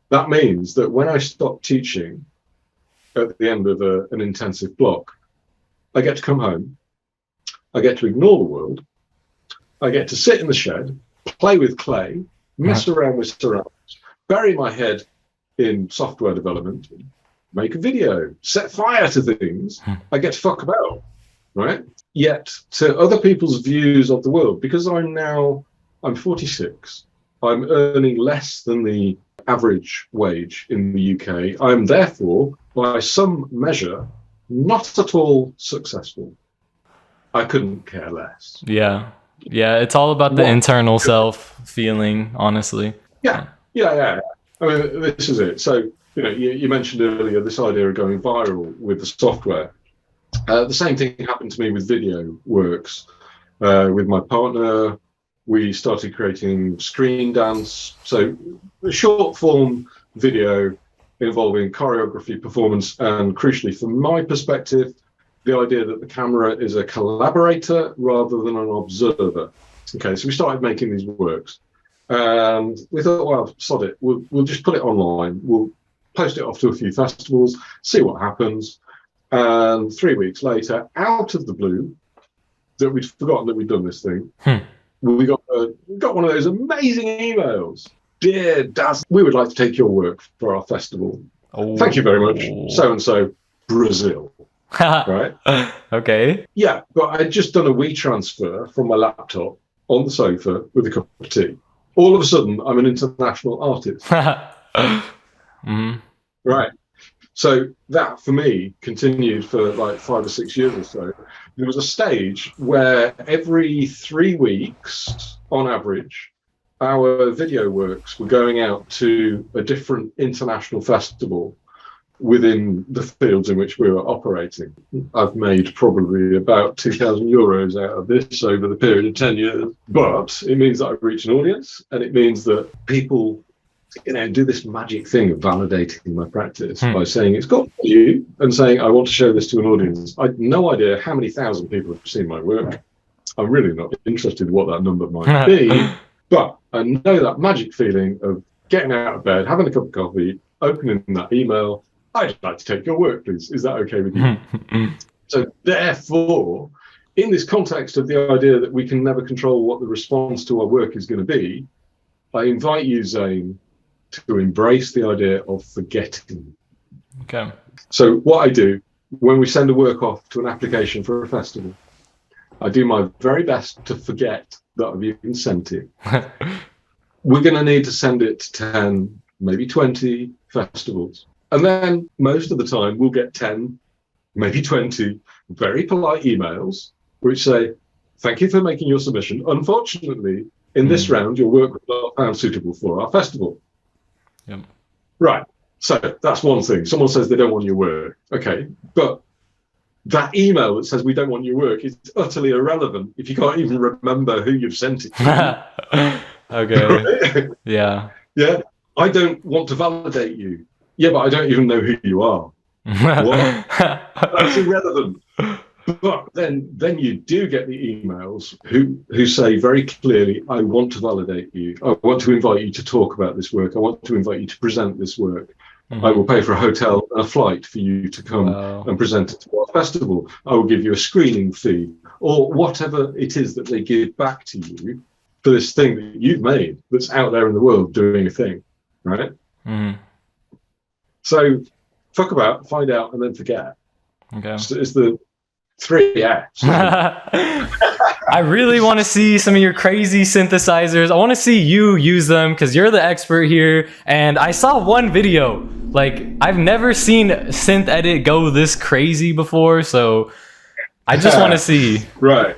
That means that when I stop teaching at the end of an intensive block, I get to come home, I get to ignore the world, I get to sit in the shed, play with clay, mess around with ceramics, bury my head in software development, make a video, set fire to things. I get to fuck about, right? Yet to other people's views of the world, because I'm 46, I'm earning less than the average wage in the UK. I'm therefore, by some measure, not at all successsmeasureable. I couldn't care less. Yeah. It's all about the internal self feeling, honestly. Yeah. I mean, this is it. So, you mentioned earlier this idea of going viral with the software. The same thing happened to me with video works. With my partner, we started creating screen dance. So a short form video involving choreography, performance, and crucially, from my perspective, the idea that the camera is a collaborator rather than an observer. Okay, so we started making these works. And we thought, well, sod it. We'll just put it online. We'll post it off to a few festivals, see what happens. And 3 weeks later, out of the blue, that we'd forgotten that we'd done this thing, we got one of those amazing emails. Dear Daz, we would like to take your work for our festival. Oh. Thank you very much. So-and-so, Brazil. Right? Okay. Yeah, but I'd just done a WeTransfer from my laptop on the sofa with a cup of tea. All of a sudden, I'm an international artist. Right. So that, for me, continued for like 5 or 6 years or so. There was a stage where every 3 weeks, on average, our video works were going out to a different international festival within the fields in which we were operating. I've made probably about €2,000 out of this over the period of 10 years. But it means that I've reached an audience, and it means that people do this magic thing of validating my practice by saying it's got value and saying I want to show this to an audience. I've no idea how many thousand people have seen my work. I'm really not interested in what that number might be, but I know that magic feeling of getting out of bed, having a cup of coffee, opening that email. I'd like to take your work, please. Is that okay with you? So therefore, in this context of the idea that we can never control what the response to our work is going to be, I invite you, Zane, to embrace the idea of forgetting. Okay. So what I do when we send a work off to an application for a festival, I do my very best to forget that I've even sent it. We're going to need to send it to 10, maybe 20 festivals. And then most of the time we'll get 10, maybe 20 very polite emails which say, thank you for making your submission. Unfortunately, in this round, your work was not found suitable for our festival. Yep. Right. So that's one thing. Someone says they don't want your work. Okay. But that email that says we don't want your work is utterly irrelevant if you can't even remember who you've sent it to. Okay. Yeah. Yeah. I don't want to validate you. Yeah, but I don't even know who you are. What? That's irrelevant. But then you do get the emails who say very clearly, I want to validate you. I want to invite you to talk about this work. I want to invite you to present this work. I will pay for a hotel and a flight for you to come and present it to our festival. I will give you a screening fee or whatever it is that they give back to you for this thing that you've made that's out there in the world doing a thing, right? So fuck about, find out, and then forget. Okay. So it's the 3 Fs. I really want to see some of your crazy synthesizers. I want to see you use them because you're the expert here. And I saw one video. Like, I've never seen Synthedit go this crazy before, so I just want to see. Right.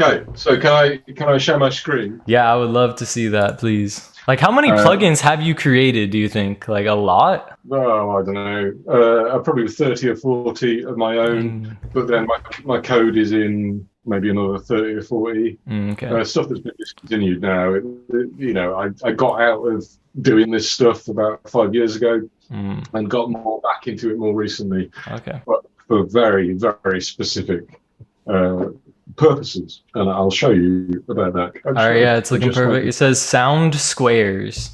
Okay. So can I share my screen? Yeah, I would love to see that, please. Like, how many plugins have you created, do you think? Like, a lot? Oh, I don't know. Probably 30 or 40 of my own, but then my code is in maybe another 30 or 40. Okay. Stuff that's been discontinued now. I got out of doing this stuff about 5 years ago and got more back into it more recently. Okay. But for very, very specific purposes, and I'll show you about that. All right, yeah, it's looking perfect. It says sound squares.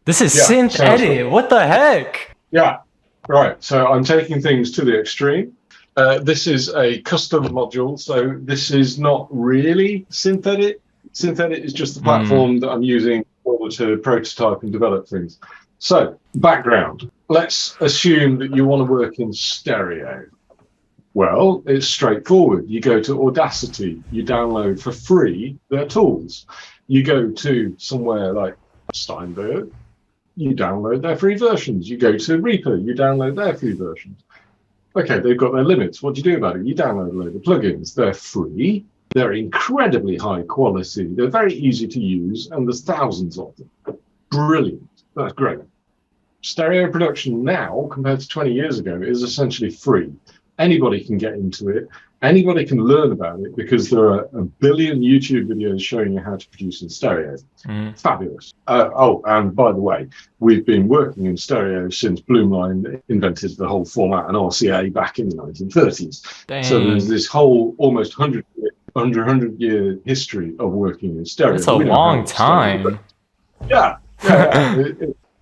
This is Synthedit. What the heck? Yeah, right. So I'm taking things to the extreme. This is a custom module, so this is not really Synthedit. Synthedit is just the platform that I'm using in order to prototype and develop things. So, background. Let's assume that you want to work in stereo. Well, it's straightforward. You go to Audacity, you download for free their tools. You go to somewhere like Steinberg, you download their free versions. You go to Reaper, you download their free versions. Okay, they've got their limits. What do you do about it? You download a load of plugins. They're free. They're incredibly high quality. They're very easy to use, and there's thousands of them. Brilliant. That's great. Stereo production now, compared to 20 years ago, is essentially free. Anybody can get into it. Anybody can learn about it because there are a billion YouTube videos showing you how to produce in stereo. Fabulous. And by the way, we've been working in stereo since Bloomline invented the whole format and RCA back in the 1930s. Dang. So there's this whole almost 100-year history of working in stereo. That's a long time. Yeah.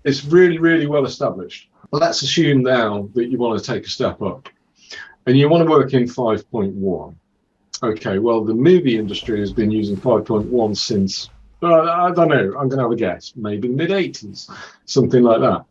It's really, really well established. Let's assume now that you want to take a step up. And you want to work in 5.1. Okay, well, the movie industry has been using 5.1 since, I don't know, I'm going to have a guess, maybe mid-80s, something like that.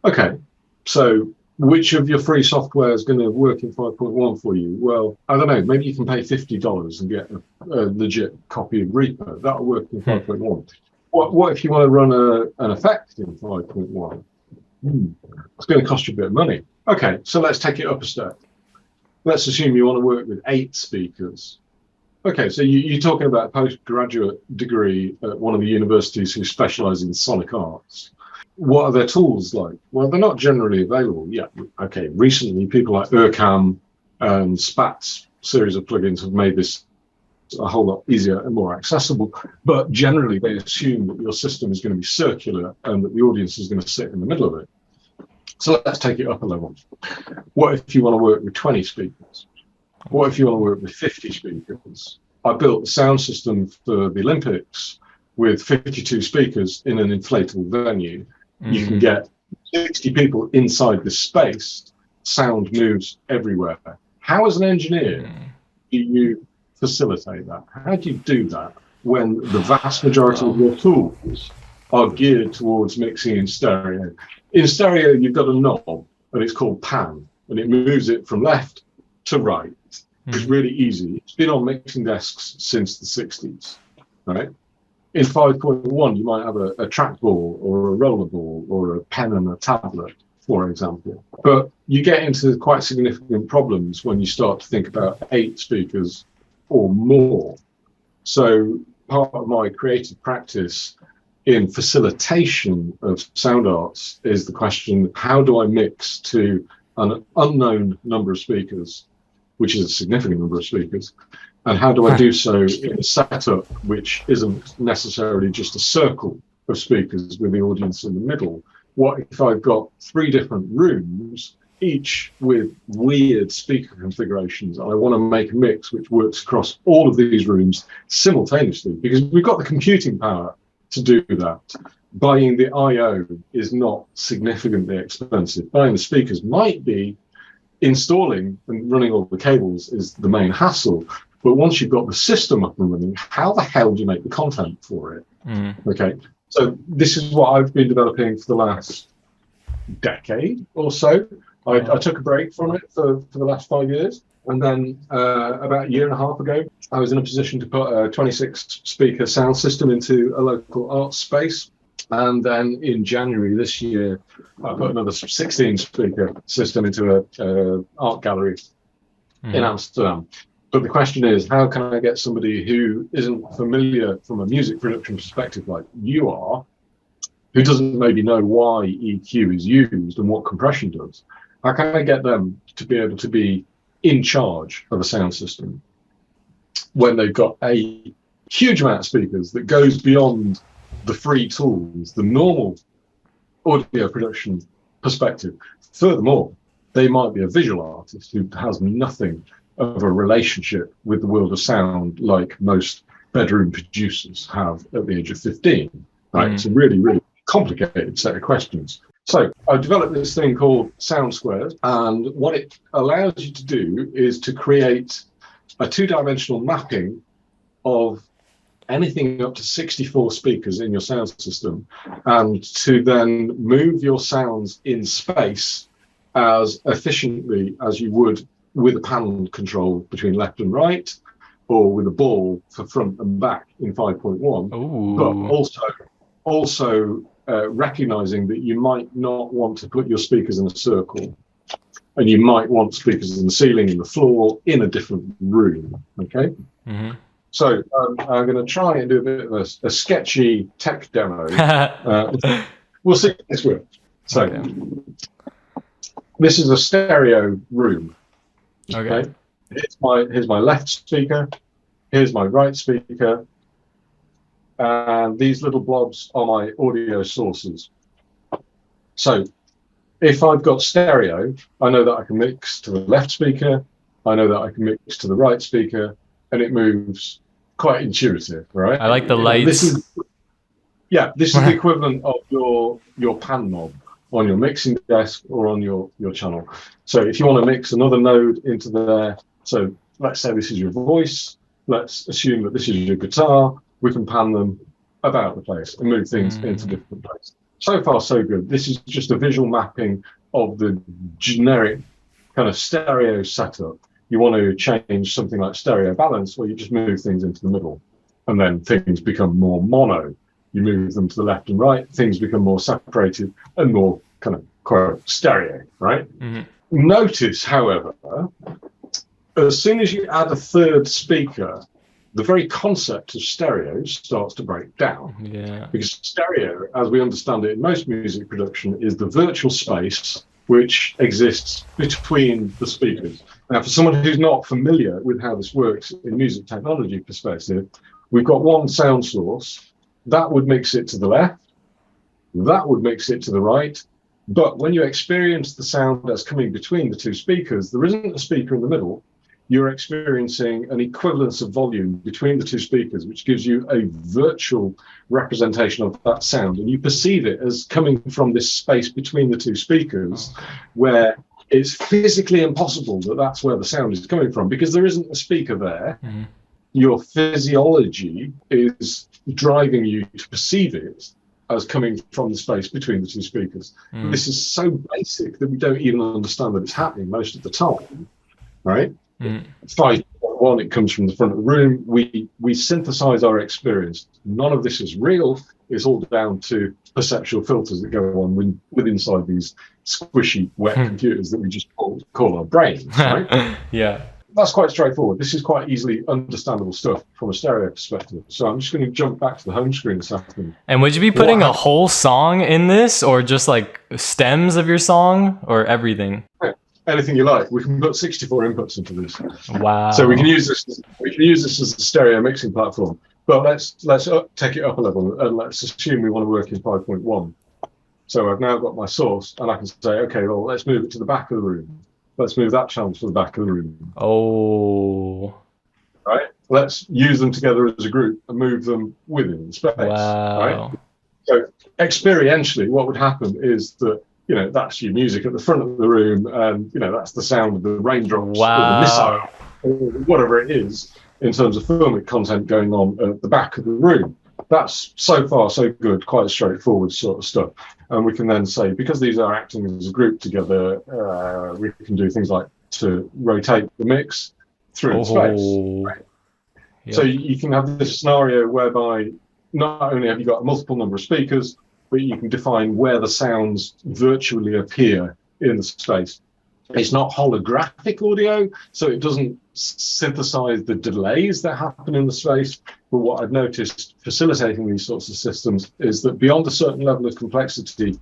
Okay, so which of your free software is going to work in 5.1 for you? Well, I don't know, maybe you can pay $50 and get a legit copy of Reaper. That'll work in 5.1. What if you want to run an effect in 5.1? It's going to cost you a bit of money. Okay, so let's take it up a step. Let's assume you want to work with 8 speakers. Okay, so you're talking about a postgraduate degree at one of the universities who specialize in sonic arts. What are their tools like? Well, they're not generally available. Yeah, okay, recently people like Urcam and Spat's series of plugins have made this a whole lot easier and more accessible. But generally they assume that your system is going to be circular and that the audience is going to sit in the middle of it. So let's take it up a level. What if you want to work with 20 speakers? What if you want to work with 50 speakers? I built the sound system for the Olympics with 52 speakers in an inflatable venue. You can get 60 people inside the space. Sound moves everywhere. How, as an engineer, do you facilitate that? How do you do that when the vast majority of your tools are geared towards mixing in stereo? In stereo, you've got a knob, and it's called pan, and it moves it from left to right. It's really easy. It's been on mixing desks since the 60s, right? In 5.1, you might have a trackball or a rollerball or a pen and a tablet, for example. But you get into quite significant problems when you start to think about 8 speakers or more. So part of my creative practice in facilitation of sound arts is the question, how do I mix to an unknown number of speakers, which is a significant number of speakers, and how do I do so in a setup which isn't necessarily just a circle of speakers with the audience in the middle? What if I've got 3 different rooms, each with weird speaker configurations, and I want to make a mix which works across all of these rooms simultaneously? Because we've got the computing power to do that. Buying the I/O is not significantly expensive. Buying the speakers might be. Installing and running all the cables is the main hassle. But once you've got the system up and running, how the hell do you make the content for it? Okay, so this is what I've been developing for the last decade or so. I took a break from it for the last 5 years. And then about a year and a half ago, I was in a position to put a 26 speaker sound system into a local art space. And then in January this year, I put another 16 speaker system into a art gallery in Amsterdam. But the question is, how can I get somebody who isn't familiar from a music production perspective like you are, who doesn't maybe know why EQ is used and what compression does, how can I get them to be able to be in charge of a sound system when they've got a huge amount of speakers that goes beyond the free tools, the normal audio production perspective? Furthermore, they might be a visual artist who has nothing of a relationship with the world of sound like most bedroom producers have at the age of 15, right? It's a really, really complicated set of questions. So I developed this thing called Sound Squares, and what it allows you to do is to create a 2-dimensional mapping of anything up to 64 speakers in your sound system, and to then move your sounds in space as efficiently as you would with a panel control between left and right, or with a ball for front and back in 5.1. But also recognizing that you might not want to put your speakers in a circle, and you might want speakers in the ceiling, in the floor, in a different room. Okay. So I'm going to try and do a bit of a sketchy tech demo. We'll see if this works. So this is a stereo room. Okay. Here's my left speaker. Here's my right speaker. And these little blobs are my audio sources. So if I've got stereo, I know that I can mix to the left speaker. I know that I can mix to the right speaker, and it moves quite intuitive, right? I like the lights. This is the equivalent of your pan knob on your mixing desk or on your channel. So if you want to mix another node into there, so let's say this is your voice, let's assume that this is your guitar, we can pan them about the place and move things into different places. So far, so good. This is just a visual mapping of the generic kind of stereo setup. You want to change something like stereo balance, where you just move things into the middle, and then things become more mono. You move them to the left and right, things become more separated and more kind of quote stereo, right? Notice, however, as soon as you add a third speaker, the very concept of stereo starts to break down. Because stereo, as we understand it in most music production, is the virtual space which exists between the speakers. Now, for someone who's not familiar with how this works in music technology perspective, we've got one sound source that would mix it to the left, that would mix it to the right. But when you experience the sound that's coming between the two speakers, there isn't a speaker in the middle. you're experiencing an equivalence of volume between the two speakers, which gives you a virtual representation of that sound. And you perceive it as coming from this space between the two speakers, where it's physically impossible that that's where the sound is coming from, because there isn't a speaker there. Mm-hmm. Your physiology is driving you to perceive it as coming from the space between the two speakers. Mm. This is so basic that we don't even understand that it's happening most of the time, right? 5.1, it comes from the front of the room. We synthesize our experience. None of this is real. It's all down to perceptual filters that go on with inside these squishy, wet computers that we just call our brains, right? Yeah. That's quite straightforward. This is quite easily understandable stuff from a stereo perspective. So I'm just going to jump back to the home screen a second. And would you be putting a whole song in this, or just like stems of your song, or everything? Anything you like. We can put 64 inputs into this. Wow. So we can use this as a stereo mixing platform. But let's take it up a level, and let's assume we want to work in 5.1. So I've now got my source, and I can say, okay, well, let's move it to the back of the room. Let's move that channel to the back of the room. Oh. Right? Let's use them together as a group and move them within space. Wow. Right? So experientially, what would happen is that, you know, that's your music at the front of the room, and, you know, that's the sound of the raindrops or the missile, or whatever it is, in terms of filmic content going on at the back of the room. That's so far so good, quite straightforward sort of stuff. And we can then say, because these are acting as a group together, we can do things like to rotate the mix through space. Right? Yep. So you can have this scenario whereby not only have you got a multiple number of speakers, but you can define where the sounds virtually appear in the space. It's not holographic audio, so it doesn't synthesize the delays that happen in the space. But what I've noticed facilitating these sorts of systems is that beyond a certain level of complexity,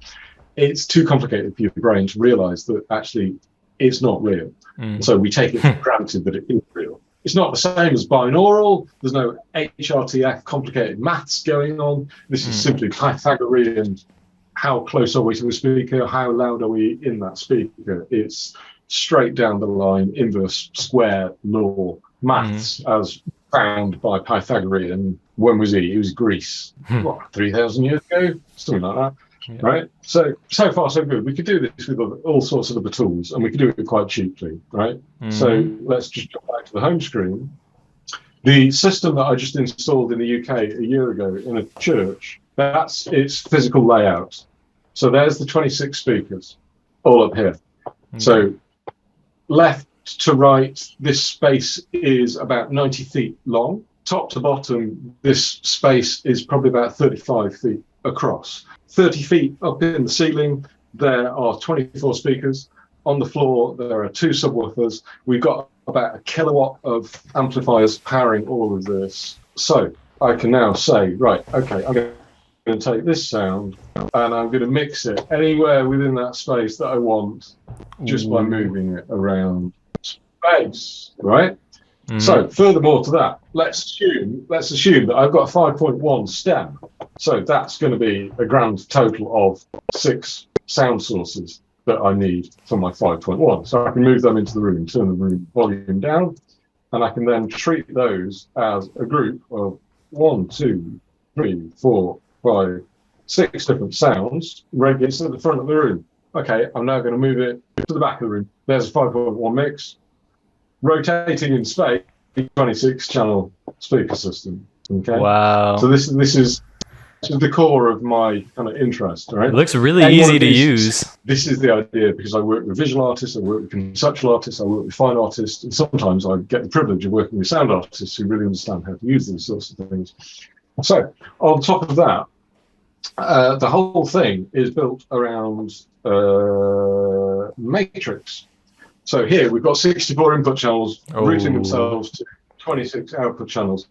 it's too complicated for your brain to realize that actually it's not real. So we take it for granted that it is real. It's not the same as binaural. There's no HRTF complicated maths going on. This is simply Pythagorean. How close are we to the speaker? How loud are we in that speaker? It's straight down the line, inverse square law maths as found by Pythagorean. When was he? He was Greece. What, 3,000 years ago? Something like that. Yeah. Right? So far so good. We could do this with all sorts of other tools, and we could do it quite cheaply, right? So let's just jump back to the home screen. The system that I just installed in the UK a year ago in a church, that's its physical layout. So there's the 26 speakers all up here. So left to right, this space is about 90 feet long. Top to bottom, this space is probably about 35 feet across. 30 feet up in the ceiling, there are 24 speakers. On the floor, there are 2 subwoofers. We've got about 1 kilowatt of amplifiers powering all of this. So I can now say, right, okay, I'm going to take this sound and I'm going to mix it anywhere within that space that I want just by moving it around space, right? So furthermore to that, let's assume that I've got a 5.1 stem. So that's going to be a grand total of 6 sound sources that I need for my 5.1. So I can move them into the room, turn the room volume down, and I can then treat those as a group of 1, 2, 3, 4, 5, 6 different sounds radiating at the front of the room. Okay, I'm now going to move it to the back of the room. There's a 5.1 mix. Rotating in space, 26 channel speaker system. Okay. Wow. So this is the core of my kind of interest, right? It looks really easy to use. This is the idea, because I work with visual artists, I work with conceptual artists, I work with fine artists, and sometimes I get the privilege of working with sound artists who really understand how to use these sorts of things. So on top of that, the whole thing is built around matrix. So here we've got 64 input channels routing themselves to 26 output channels.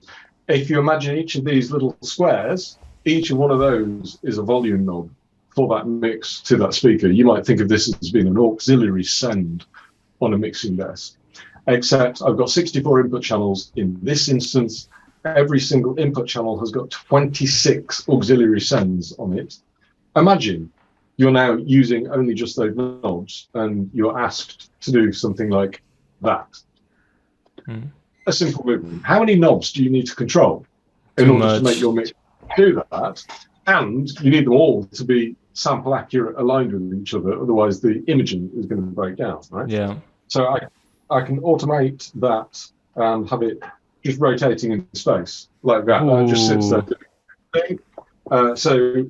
If you imagine each of these little squares, each of one of those is a volume knob for that mix to that speaker. You might think of this as being an auxiliary send on a mixing desk, except I've got 64 input channels in this instance. Every single input channel has got 26 auxiliary sends on it. Imagine you're now using only just those knobs and you're asked to do something like that. a simple movement. How many knobs do you need to control in Too order much. to make your mix do that? And you need them all to be sample accurate, aligned with each other. Otherwise, the imaging is going to break down, right? Yeah. So I can automate that and have it just rotating in space like that. That just sits there. So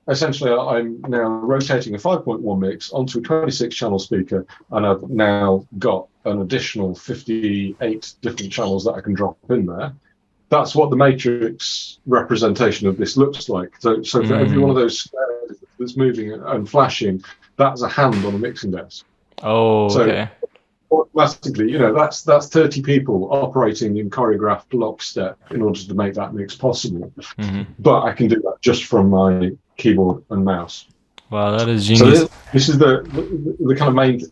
essentially, I'm now rotating a 5.1 mix onto a 26 channel speaker, and I've now got an additional 58 different channels that I can drop in there. That's what the matrix representation of this looks like. So for every one of those squares that's moving and flashing, that's a hand on a mixing desk. Oh, okay. So automatically, that's 30 people operating in choreographed lockstep in order to make that mix possible. But I can do that just from my keyboard and mouse. Wow, that is genius. So this is the kind of main.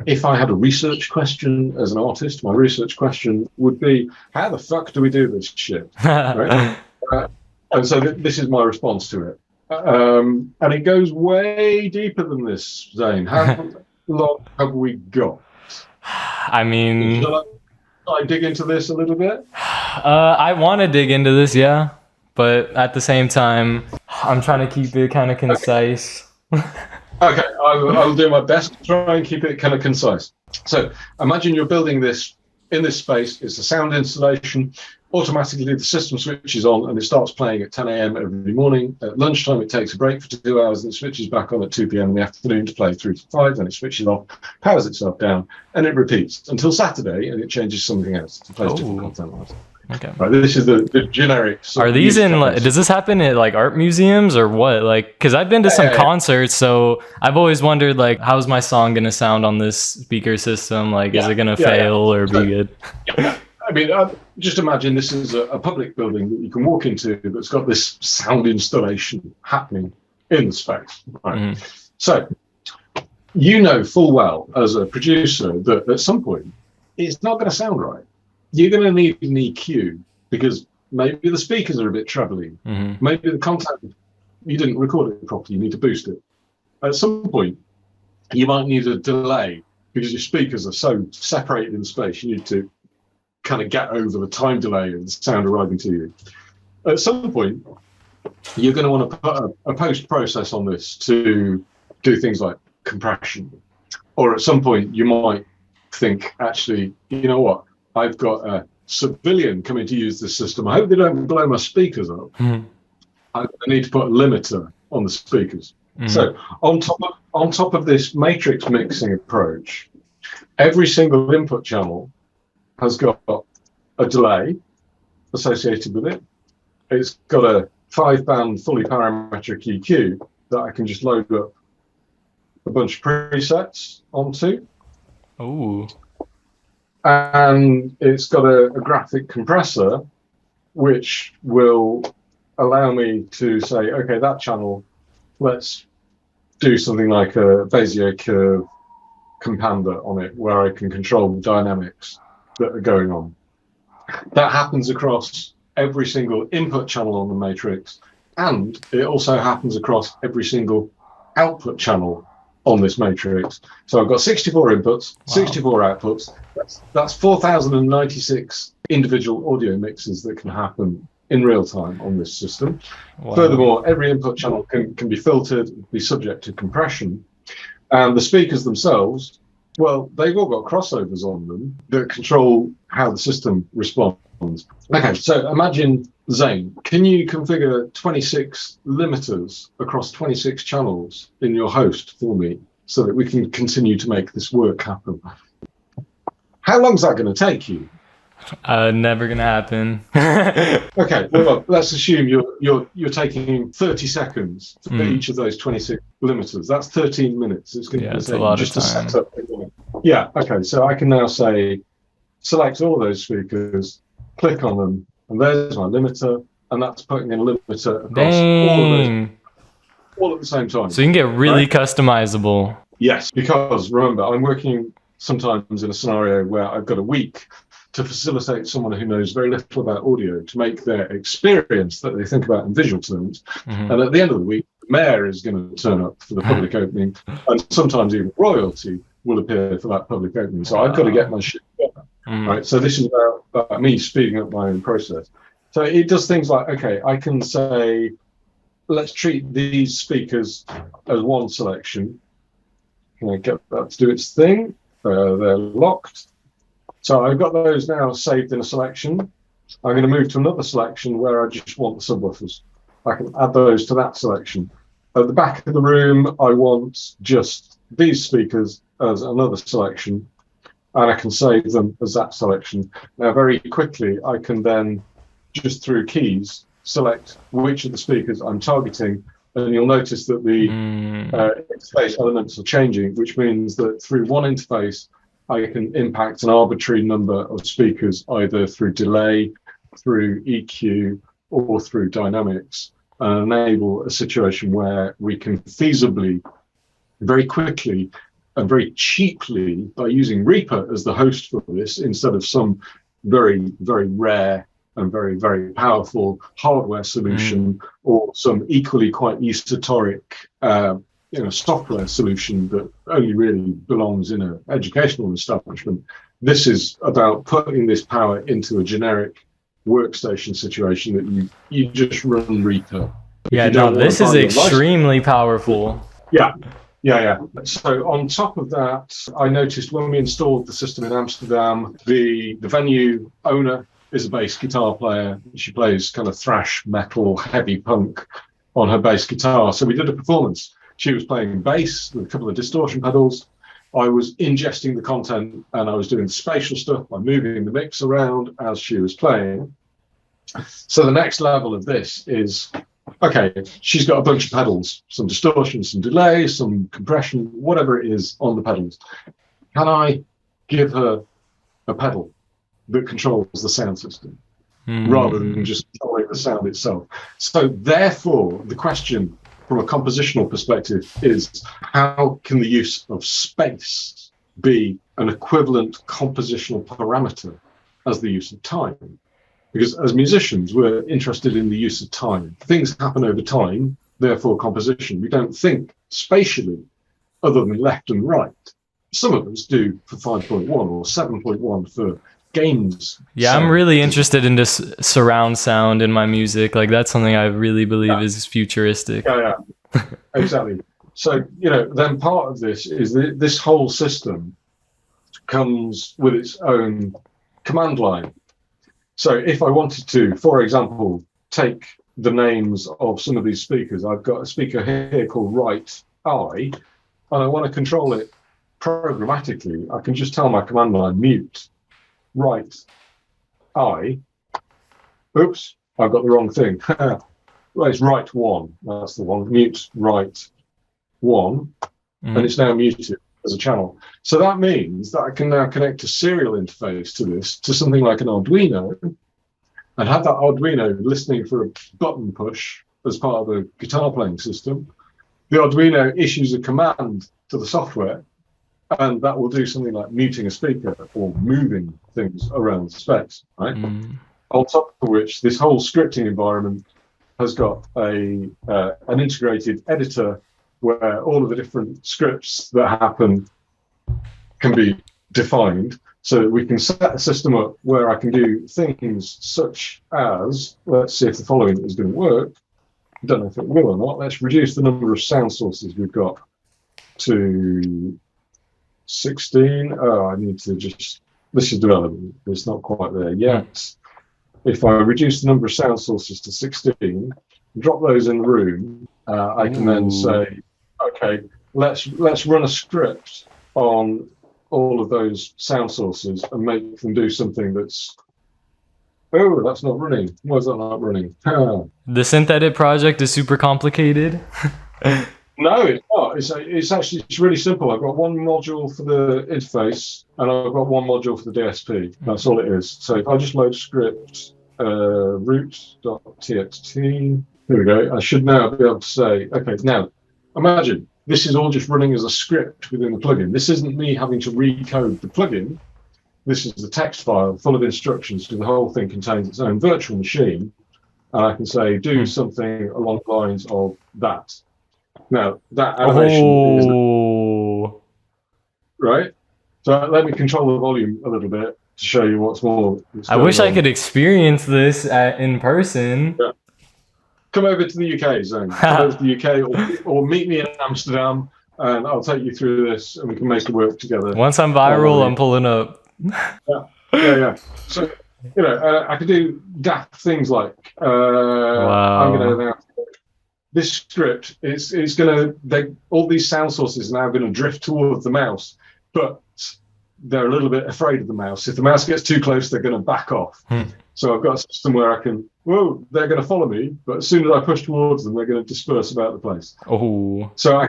If I had a research question as an artist, my research question would be, how the fuck do we do this shit? Right? And so this is my response to it. And it goes way deeper than this, Zane. How long have we got? I mean... Shall I dig into this a little bit? I want to dig into this, yeah. But at the same time, I'm trying to keep it kind of concise. Okay, I'll do my best to try and keep it kind of concise. So imagine you're building this in this space. It's a sound installation. Automatically, the system switches on and it starts playing at 10 a.m. every morning. At lunchtime, it takes a break for 2 hours and it switches back on at 2 p.m. in the afternoon to play through to 5. Then it switches off, powers itself down, and it repeats until Saturday, and it changes something else to play different content. Okay. Right, this is the generic. Are these in? Does this happen at like art museums or what? Like, because I've been to some concerts, so I've always wondered like, how's my song gonna sound on this speaker system? Like, is it gonna fail or be good? I mean, just imagine this is a public building that you can walk into that's got this sound installation happening in the space. Right? So, full well as a producer that at some point it's not going to sound right. You're going to need an EQ because maybe the speakers are a bit trebly. Maybe the content, you didn't record it properly, you need to boost it. At some point, you might need a delay because your speakers are so separated in space, you need to kind of get over the time delay of the sound arriving to you. At some point, you're going to want to put a post-process on this to do things like compression. Or at some point, you might think, actually, you know what? I've got a civilian coming to use this system. I hope they don't blow my speakers up. I need to put a limiter on the speakers. So on top of this matrix mixing approach, every single input channel has got a delay associated with it. It's got a 5-band fully parametric EQ that I can just load up a bunch of presets onto. Ooh. And it's got a graphic compressor, which will allow me to say, okay, that channel, let's do something like a Bezier curve compander on it, where I can control the dynamics that are going on. That happens across every single input channel on the matrix, and it also happens across every single output channel on this matrix. So I've got 64 inputs, 64 outputs. That's 4,096 individual audio mixes that can happen in real time on this system. Furthermore, every input channel can be filtered, be subject to compression. And the speakers themselves, well, they've all got crossovers on them that control how the system responds. Okay, so imagine, Zane, can you configure 26 limiters across 26 channels in your host for me so that we can continue to make this work happen? How long is that going to take you? Never gonna happen. Okay, well, let's assume you're taking 30 seconds for each of those 26 limiters. That's 13 minutes. It's going to take a lot just of to time. set up. Yeah, okay, so I can now say, select all those speakers, click on them, and there's my limiter, and that's putting in a limiter across all of those, all at the same time. So you can get really customizable. Yes, because remember, I'm working sometimes in a scenario where I've got a week to facilitate someone who knows very little about audio to make their experience that they think about in visual terms. And at the end of the week, the mayor is going to turn up for the public opening, and sometimes even royalty will appear for that public opening. So I've got to get my shit together. right? So this is about me speeding up my own process. So it does things like, okay, I can say, let's treat these speakers as one selection. Can I get that to do its thing? They're locked. So I've got those now saved in a selection. I'm going to move to another selection where I just want the subwoofers. I can add those to that selection. At the back of the room, I want just these speakers as another selection, and I can save them as that selection. Now, very quickly, I can then, just through keys, select which of the speakers I'm targeting, and you'll notice that the interface elements are changing, which means that through one interface, I can impact an arbitrary number of speakers, either through delay, through EQ, or through dynamics, and enable a situation where we can feasibly, very quickly, and very cheaply, by using Reaper as the host for this, instead of some very, very rare and very, very powerful hardware solution, or some equally quite esoteric software solution that only really belongs in an educational establishment. This is about putting this power into a generic workstation situation that you just run Reaper. Yeah, no, this is extremely powerful. Yeah. So on top of that, I noticed when we installed the system in Amsterdam, the venue owner is a bass guitar player. She plays kind of thrash metal, heavy punk on her bass guitar. So we did a performance. She was playing bass with a couple of distortion pedals. I was ingesting the content, and I was doing spatial stuff by moving the mix around as she was playing. So the next level of this is, okay, she's got a bunch of pedals, some distortion, some delay, some compression, whatever it is on the pedals. Can I give her a pedal that controls the sound system rather than just controlling the sound itself? So therefore, the question from a compositional perspective is, how can the use of space be an equivalent compositional parameter as the use of time? Because as musicians, we're interested in the use of time. Things happen over time, therefore composition. We don't think spatially other than left and right. Some of us do for 5.1 or 7.1 for games. Yeah, I'm really interested in this surround sound in my music. Like, that's something I really believe is futuristic. Yeah, exactly. So, then part of this is this whole system comes with its own command line. So if I wanted to, for example, take the names of some of these speakers, I've got a speaker here called Right Eye, and I want to control it programmatically. I can just tell my command line, mute Right Eye. Oops, I've got the wrong thing. Well, it's Right 1. That's the one. Mute Right 1, and it's now muted as a channel. So that means that I can now connect a serial interface to this, to something like an Arduino, and have that Arduino listening for a button push as part of a guitar playing system. The Arduino issues a command to the software, and that will do something like muting a speaker or moving things around the space, right? On top of which, this whole scripting environment has got an integrated editor where all of the different scripts that happen can be defined, so that we can set a system up where I can do things such as, let's see if the following is going to work. I don't know if it will or not. Let's reduce the number of sound sources we've got to 16. Oh, I need to just, this is development. It's not quite there yet. If I reduce the number of sound sources to 16, drop those in the room, I can then say, okay, let's run a script on all of those sound sources and make them do something that's, oh, that's not running. Why is that not running? The Synthedit project is super complicated. No, it's not. It's really simple. I've got one module for the interface, and I've got one module for the DSP. That's all it is. So if I just load script root.txt, here we go. I should now be able to say, okay, now imagine this is all just running as a script within the plugin. This isn't me having to recode the plugin. This is the text file full of instructions, because the whole thing contains its own virtual machine. And I can say, do something along the lines of that. Now, that animation is right. So let me control the volume a little bit. to show you what's more. I wish I could experience this in person. Yeah. Come over to the UK, Zane. Come over to the UK, or meet me in Amsterdam, and I'll take you through this, and we can make it work together. Once I'm viral, I'm pulling up. Yeah. So, I could do daft things like, Wow. I'm going to now. This script is going to. All these sound sources are now going to drift towards the mouse, but they're a little bit afraid of the mouse. If the mouse gets too close, they're going to back off. So I've got a system where I can, they're going to follow me, but as soon as I push towards them, they're going to disperse about the place. Oh. So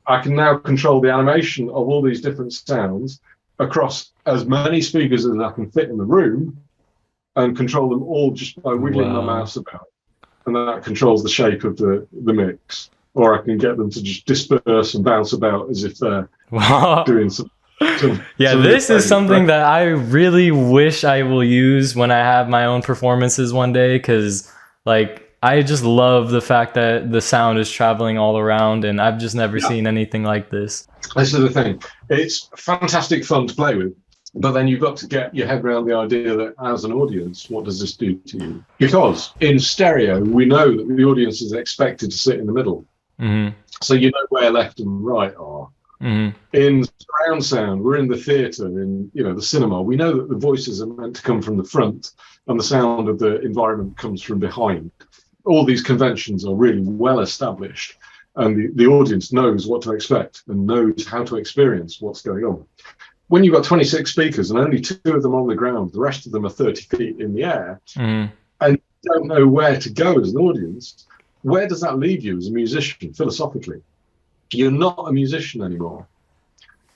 I can now control the animation of all these different sounds across as many speakers as I can fit in the room, and control them all just by wiggling my mouse about. And that controls the shape of the mix. Or I can get them to just disperse and bounce about as if they're doing some. This is something that I really wish I will use when I have my own performances one day, because I just love the fact that the sound is traveling all around, and I've just never seen anything like this. This is the thing. It's fantastic fun to play with, but then you've got to get your head around the idea that as an audience, what does this do to you? Because in stereo, we know that the audience is expected to sit in the middle. Mm-hmm. So you know where left and right are. Mm-hmm. In surround sound, we're in the theatre, in the cinema. We know that the voices are meant to come from the front, and the sound of the environment comes from behind. All these conventions are really well established, and the audience knows what to expect and knows how to experience what's going on. When you've got 26 speakers and only 2 of them on the ground, the rest of them are 30 feet in the air, and you don't know where to go as an audience, where does that leave you as a musician, philosophically? You're not a musician anymore.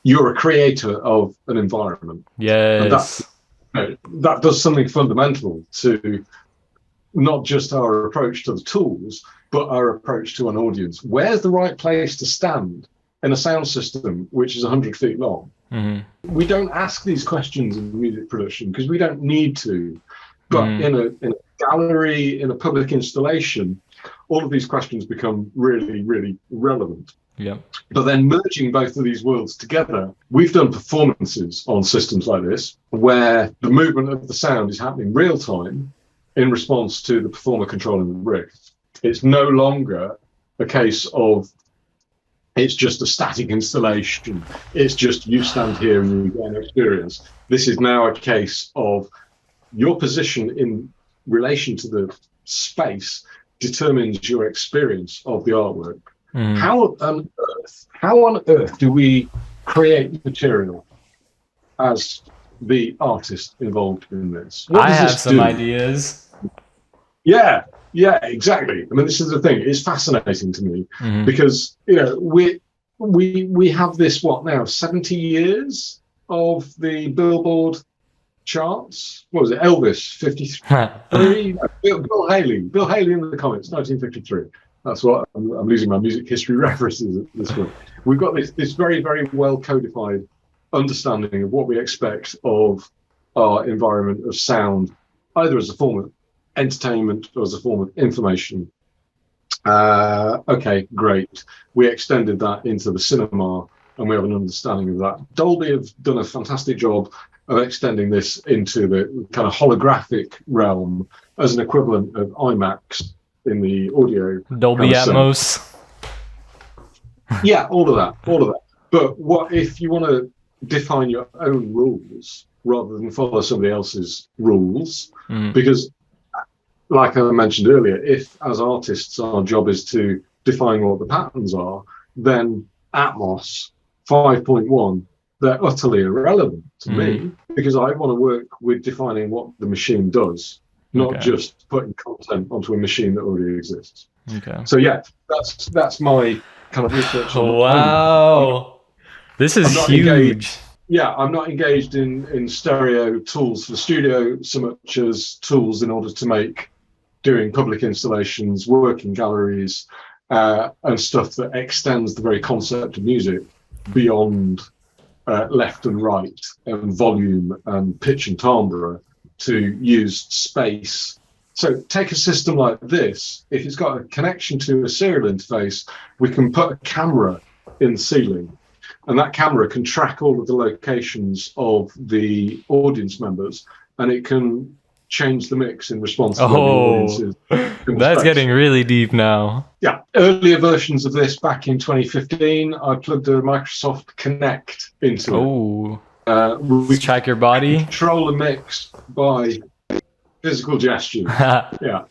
You're a creator of an environment. Yes. And that does something fundamental to not just our approach to the tools, but our approach to an audience. Where's the right place to stand in a sound system which is 100 feet long? Mm-hmm. We don't ask these questions in music production because we don't need to. But in a gallery, in a public installation, all of these questions become really, really relevant. Yeah. But then merging both of these worlds together, we've done performances on systems like this where the movement of the sound is happening real time in response to the performer controlling the rig. It's no longer a case of it's just a static installation. It's just you stand here and you get an experience. This is now a case of your position in relation to the space determines your experience of the artwork. How on earth do we create material as the artist involved in this? I have some ideas. Yeah, exactly. I mean, this is the thing. It's fascinating to me because we have this 70 years of the Billboard charts. What was it? Elvis 53. Bill Haley in the comments 1953. That's what I'm losing my music history references at this point. We've got this very, very well codified understanding of what we expect of our environment of sound, either as a form of entertainment or as a form of information. Okay, great. We extended that into the cinema, and we have an understanding of that. Dolby have done a fantastic job of extending this into the kind of holographic realm as an equivalent of IMAX in the audio. Dolby Atmos. Yeah, all of that. But what if you want to define your own rules rather than follow somebody else's rules? Because, like I mentioned earlier, if as artists our job is to define what the patterns are, then Atmos 5.1, they're utterly irrelevant to me, because I want to work with defining what the machine does, not just putting content onto a machine that already exists. Okay. So yeah, that's my kind of research. Wow, this is huge. I'm not engaged in stereo tools for the studio so much as tools in order to make doing public installations, work in galleries, and stuff that extends the very concept of music beyond left and right and volume and pitch and timbre to use space. So take a system like this. If it's got a connection to a serial interface, we can put a camera in the ceiling. And that camera can track all of the locations of the audience members, and it can change the mix in response to where the audience is. That's getting really deep now. Yeah, earlier versions of this back in 2015, I plugged a Microsoft Kinect into it. We track your body, control the mix by physical gesture. Yeah,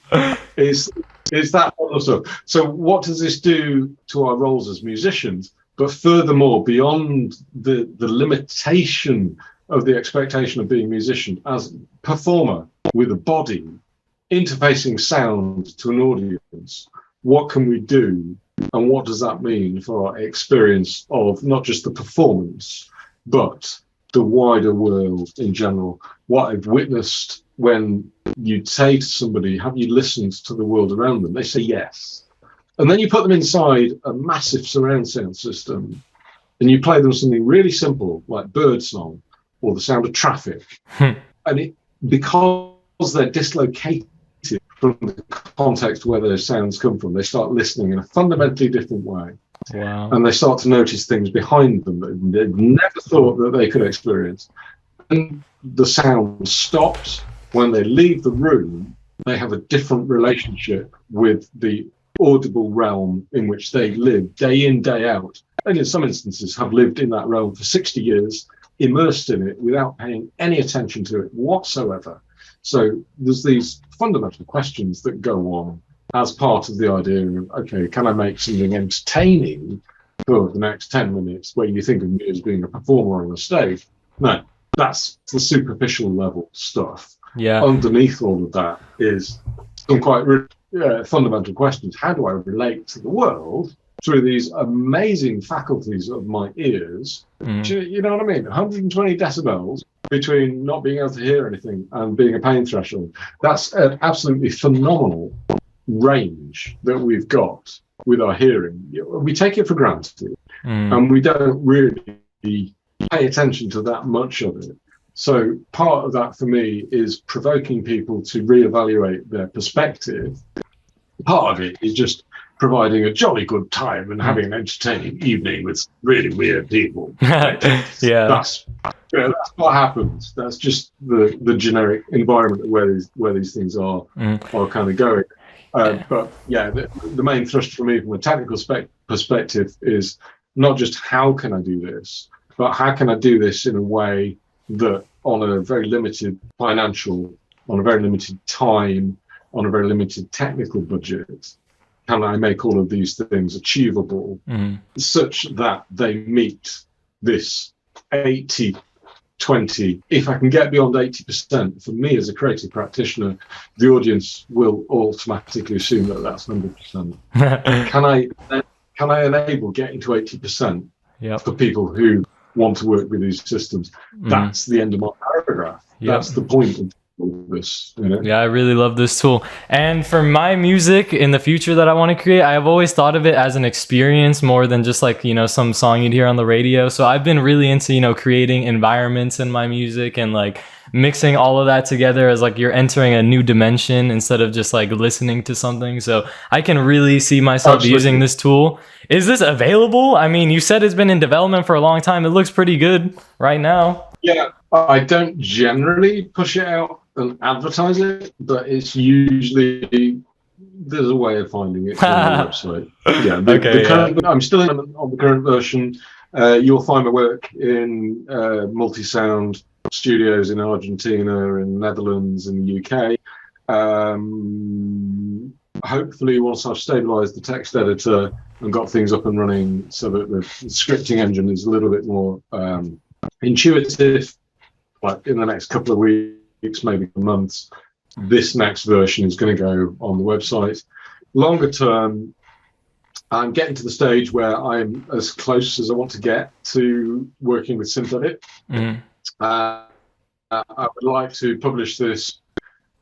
is that kind of stuff. So what does this do to our roles as musicians? But furthermore, beyond the limitation of the expectation of being a musician, as a performer with a body, interfacing sound to an audience, what can we do? And what does that mean for our experience of not just the performance, but the wider world in general? What I've witnessed when you say to somebody, have you listened to the world around them? They say yes. And then you put them inside a massive surround sound system and you play them something really simple like birdsong or the sound of traffic. And because they're dislocated from the context where those sounds come from, they start listening in a fundamentally different way. Wow. And they start to notice things behind them that they'd never thought that they could experience. And the sound stops. When they leave the room, they have a different relationship with the audible realm in which they live day in, day out. And in some instances have lived in that realm for 60 years, immersed in it without paying any attention to it whatsoever. So there's these fundamental questions that go on as part of the idea of, okay, can I make something entertaining for the next 10 minutes where you think of me as being a performer on a stage? No, that's the superficial level stuff. Yeah. Underneath all of that is some quite fundamental questions. How do I relate to the world through these amazing faculties of my ears? You know what I mean? 120 decibels between not being able to hear anything and being a pain threshold. That's an absolutely phenomenal range that we've got with our hearing. We take it for granted and we don't really pay attention to that much of it. So part of that for me is provoking people to reevaluate their perspective. Part of it is just providing a jolly good time and having an entertaining evening with really weird people. Yeah. That's what happens. That's just the generic environment where these things are kind of going. But yeah, the main thrust for me from a technical perspective is not just how can I do this, but how can I do this in a way that on a very limited financial, on a very limited time, on a very limited technical budget, can I make all of these things achievable such that they meet this 80-20? If I can get beyond 80%, for me as a creative practitioner, the audience will automatically assume that that's 100%. Can I enable getting to 80% for people who want to work with these systems? That's the end of my paragraph. That's the point of all this, you know? Yeah, I really love this tool. And for my music in the future that I want to create, I've always thought of it as an experience more than just like, some song you'd hear on the radio. So I've been really into, creating environments in my music and like mixing all of that together as like you're entering a new dimension instead of just like listening to something. So I can really see myself using this tool. Is this available? I mean, you said it's been in development for a long time. It looks pretty good right now. Yeah, I don't generally push it out and advertise it, but it's usually, there's a way of finding it on the website. Yeah, I'm still on the current version. You'll find my work in multi-sound studios in Argentina, in the Netherlands, in the UK. Hopefully, once I've stabilized the text editor and got things up and running so that the scripting engine is a little bit more intuitive, like in the next couple of weeks, maybe months, this next version is going to go on the website. Longer term, I'm getting to the stage where I'm as close as I want to get to working with Synthedit. I would like to publish this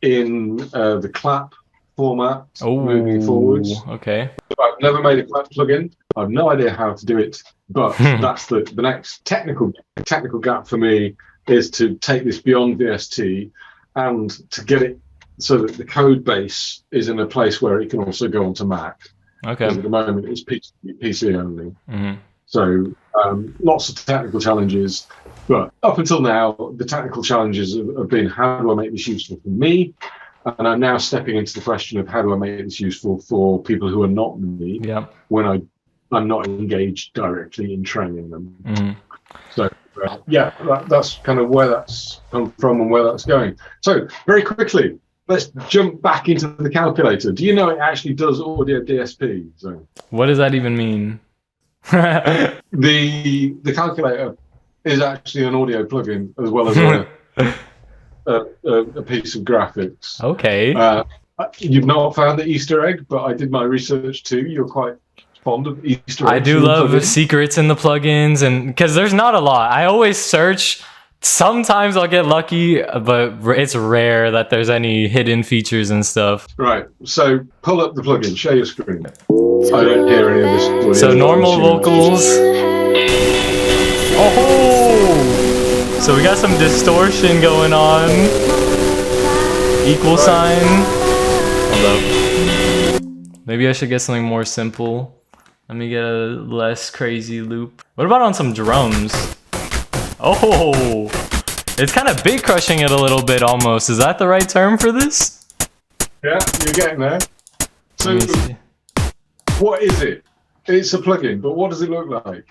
in the clap format moving forwards. Okay. I've never made a clap plugin. I have no idea how to do it, but that's the next technical gap for me, is to take this beyond VST and to get it so that the code base is in a place where it can also go onto Mac. Okay. Because at the moment it's PC only. So lots of technical challenges. But up until now, the technical challenges have been, how do I make this useful for me? And I'm now stepping into the question of, how do I make this useful for people who are not me, when I'm not engaged directly in training them. Mm-hmm. So that's kind of where that's come from and where that's going. So very quickly, let's jump back into the calculator. Do you know it actually does audio DSP? So what does that even mean? The calculator is actually an audio plugin as well as a piece of graphics. Okay. You've not found the Easter egg, but I did my research too. You're quite fond of Easter eggs. I do love the secrets in the plugins, and because there's not a lot. I always search. Sometimes I'll get lucky, but it's rare that there's any hidden features and stuff. Right. So pull up the plugin. Share your screen. I don't hear any of this audio. So normal vocals. Oh! So we got some distortion going on. Equal sign. Hold up. Maybe I should get something more simple. Let me get a less crazy loop. What about on some drums? Oh! It's kind of bit crushing it a little bit almost. Is that the right term for this? Yeah, you're getting there. So what is it? It's a plugin, but what does it look like?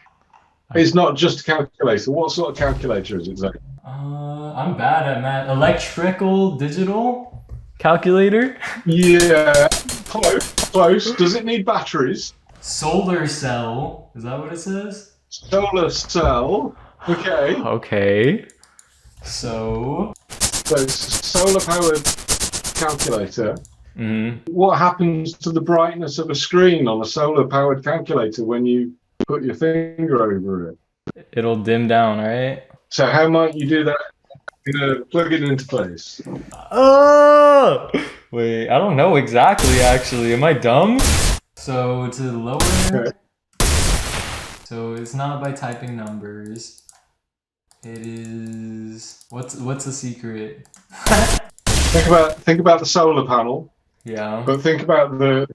It's not just a calculator. What sort of calculator is it, Zach? I'm bad at math. Electrical digital calculator? Yeah, close. Does it need batteries? Solar cell. Is that what it says? Solar cell. Okay. Okay. So it's a solar-powered calculator. Mm-hmm. What happens to the brightness of a screen on a solar-powered calculator when you put your finger over it? It'll dim down, right? So how might you do that in a plug-in interface? Oh! Wait, I don't know exactly, actually. Am I dumb? So to lower... Okay. So it's not by typing numbers. It is... What's the secret? Think about the solar panel. Yeah. But think about the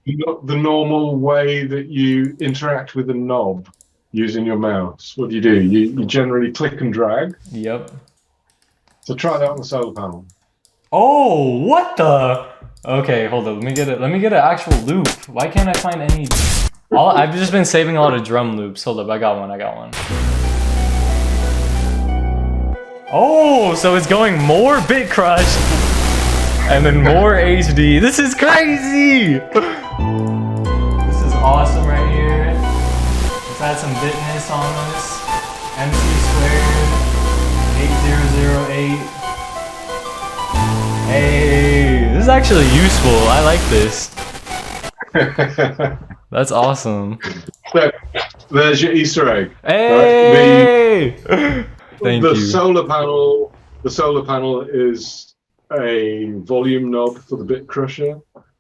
normal way that you interact with a knob using your mouse. What do? You generally click and drag. Yep. So try that on the solar panel. Oh, what the? Okay, hold on. Let me get an actual loop. Why can't I find any? I've just been saving a lot of drum loops. Hold up, I got one. Oh, so it's going more bit crush and then more HD. This is crazy. This is awesome right here. Let's add some bitness on this. MC squared 8008. Hey, this is actually useful. I like this. That's awesome. So, there's your Easter egg. Hey! Right? Thank you. The solar panel is a volume knob for the bit crusher.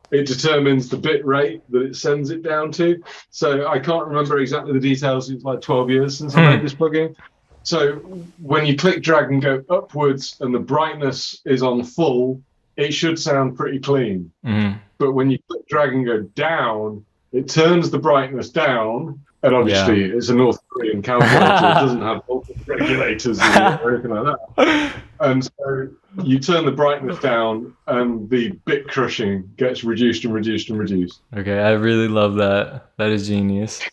It determines the bit rate that it sends it down to. So I can't remember exactly the details. It's like 12 years since I made this plugin. So when you click, drag, and go upwards, and the brightness is on full, it should sound pretty clean. Mm-hmm. But when you click, drag, and go down, it turns the brightness down. And obviously, it's a North Korean calculator. It doesn't have voltage regulators or anything like that. And so you turn the brightness down, and the bit crushing gets reduced and reduced and reduced. Okay, I really love that. That is genius.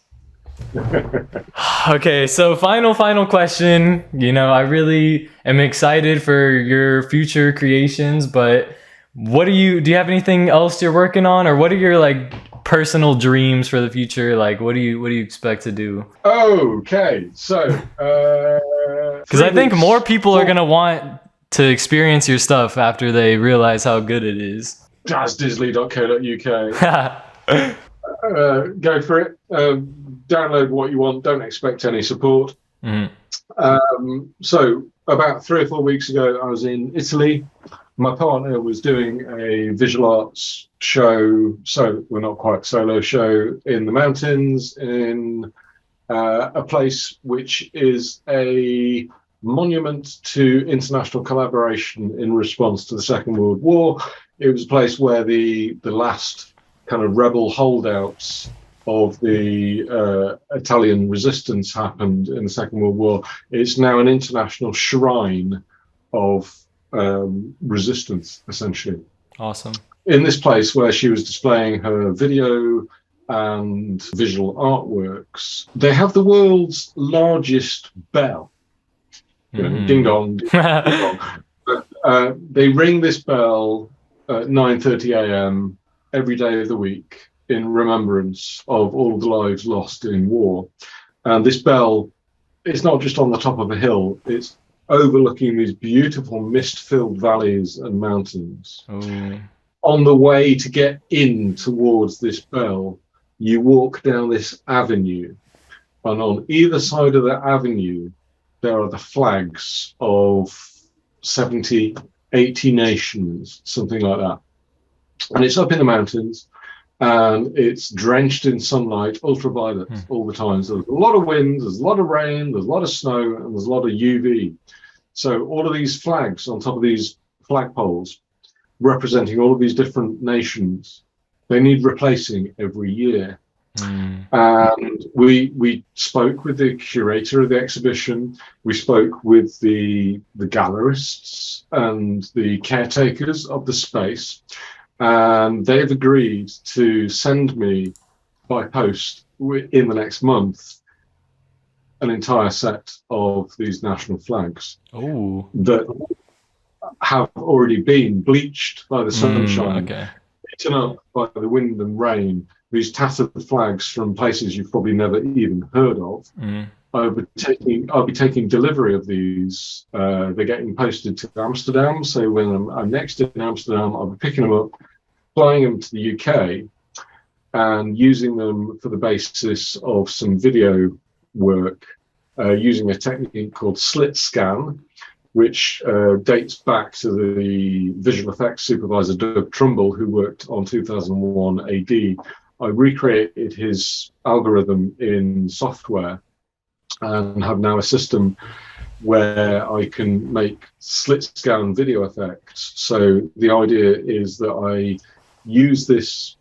Okay, so final question. You know, I really am excited for your future creations, but what do you have anything else you're working on, or what are your personal dreams for the future? Like, what do you expect to do? Okay, so because I think more people are gonna want to experience your stuff after they realize how good it is. jazzdisley.co.uk. Go for it. Download what you want. Don't expect any support. Mm-hmm. So about 3 or 4 weeks ago, I was in Italy. My partner was doing a visual arts show, so we're not quite solo show, in the mountains in a place which is a monument to international collaboration in response to the Second World War. It was a place where the last kind of rebel holdouts of the Italian resistance happened in the Second World War. It's now an international shrine of resistance, essentially. Awesome. In this place where she was displaying her video and visual artworks, they have the world's largest bell. Ding dong, ding dong. They ring this bell at 9:30 a.m. every day of the week in remembrance of all of the lives lost in war. And this bell, it's not just on the top of a hill, it's overlooking these beautiful mist-filled valleys and mountains. Ooh. On the way to get in towards this bell, you walk down this avenue, and on either side of the avenue, there are the flags of 70, 80 nations, something like that. And it's up in the mountains, and it's drenched in sunlight, ultraviolet all the time. So there's a lot of wind, there's a lot of rain, there's a lot of snow, and there's a lot of UV. So all of these flags on top of these flagpoles, representing all of these different nations, they need replacing every year. And we spoke with the curator of the exhibition. We spoke with the gallerists and the caretakers of the space, and they've agreed to send me by post in the next month an entire set of these national flags. Ooh. That have already been bleached by the sunshine, eaten up by the wind and rain. These tattered flags from places you've probably never even heard of. I'll be taking delivery of these. They're getting posted to Amsterdam. So when I'm next in Amsterdam, I'll be picking them up, flying them to the UK, and using them for the basis of some video work, using a technique called slit scan, which dates back to the visual effects supervisor, Doug Trumbull, who worked on 2001 AD. I recreated his algorithm in software and have now a system where I can make slit scan video effects. So the idea is that I use this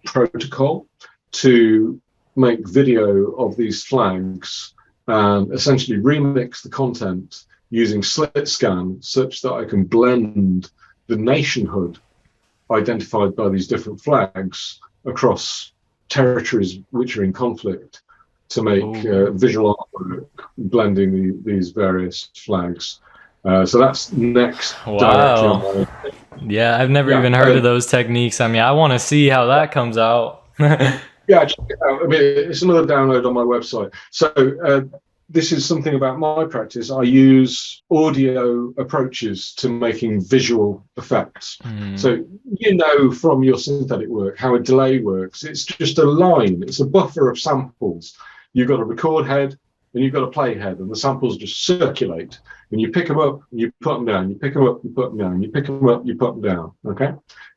protocol to make video of these flags and essentially remix the content using slit scan such that I can blend the nationhood identified by these different flags across territories which are in conflict to make visual artwork blending these various flags. So that's next. Wow. Yeah, I've never even heard of those techniques. I mean, I want to see how that comes out. Yeah, check it out. I mean, it's another download on my website. So this is something about my practice. I use audio approaches to making visual effects. So you know from your synthetic work how a delay works. It's just a line. It's a buffer of samples. You've got a record head and you've got a play head, and the samples just circulate. And you pick them up, and you put them down. You pick them up, you put them down. You pick them up, you put them down. Okay,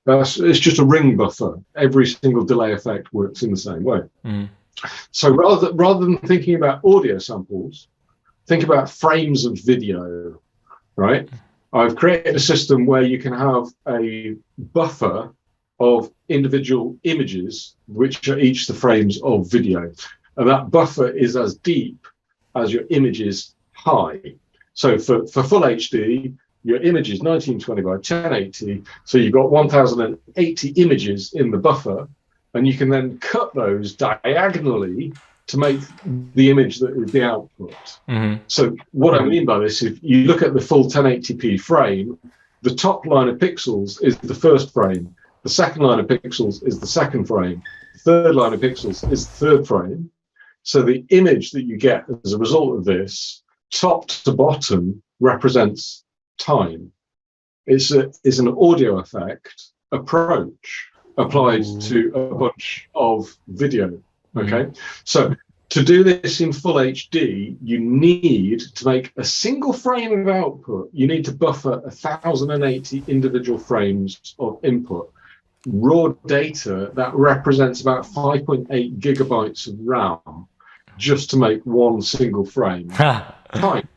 it's just a ring buffer. Every single delay effect works in the same way. So rather than thinking about audio samples, think about frames of video, right? I've created a system where you can have a buffer of individual images, which are each the frames of video. And that buffer is as deep as your image is high. So for full HD, your image is 1920 by 1080. So you've got 1080 images in the buffer. And you can then cut those diagonally to make the image that is the output. So what I mean by this, if you look at the full 1080p frame, the top line of pixels is the first frame. The second line of pixels is the second frame. The third line of pixels is the third frame. So the image that you get as a result of this, top to bottom, represents time. It's an audio effect approach applied to a bunch of video. Okay, so to do this in full HD, you need to make a single frame of output. You need to buffer 1080 individual frames of input. Raw data that represents about 5.8 gigabytes of RAM just to make one single frame. Fine.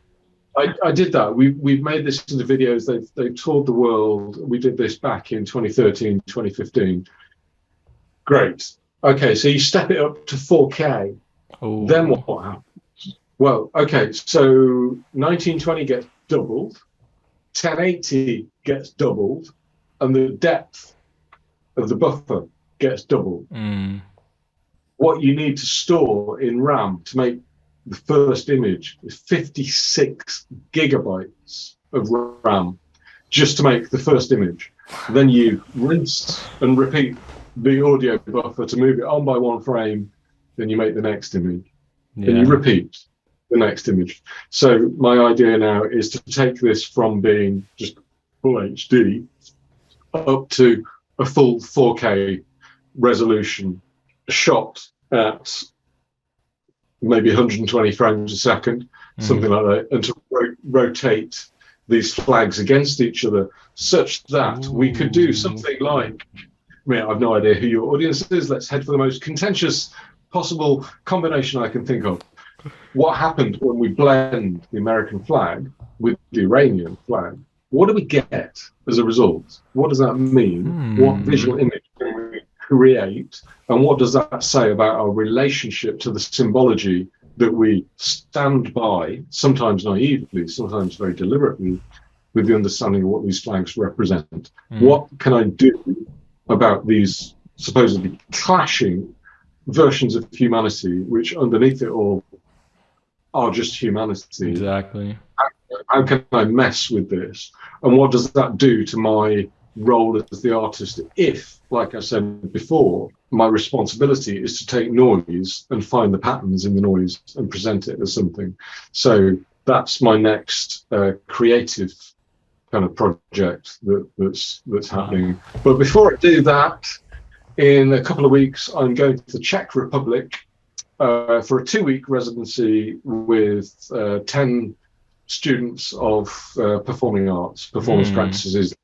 I did that. We've made this into videos. They've toured the world. We did this back in 2013, 2015. Great. Okay, so you step it up to 4K. Oh. Then what happens? Well, okay, so 1920 gets doubled, 1080 gets doubled, and the depth of the buffer gets doubled. What you need to store in RAM to make the first image is 56 gigabytes of RAM just to make the first image. Then you rinse and repeat the audio buffer to move it on by one frame. Then you make the next image. Then you repeat the next image. So my idea now is to take this from being just full HD up to a full 4K resolution, shot at maybe 120 frames a second, something like that, and to rotate these flags against each other such that we could do something like, I mean, I've no idea who your audience is. Let's head for the most contentious possible combination I can think of. What happened when we blend the American flag with the Iranian flag? What do we get as a result? What does that mean? What visual image can we create? And what does that say about our relationship to the symbology that we stand by, sometimes naively, sometimes very deliberately, with the understanding of what these flags represent? What can I do about these supposedly clashing versions of humanity, which underneath it all are just humanity? Exactly. How can I mess with this? And what does that do to my role as the artist if, like I said before, my responsibility is to take noise and find the patterns in the noise and present it as something? So that's my next creative kind of project that's happening. But before I do that, in a couple of weeks, I'm going to the Czech Republic for a 2-week residency with 10 students of performing arts, performance practices,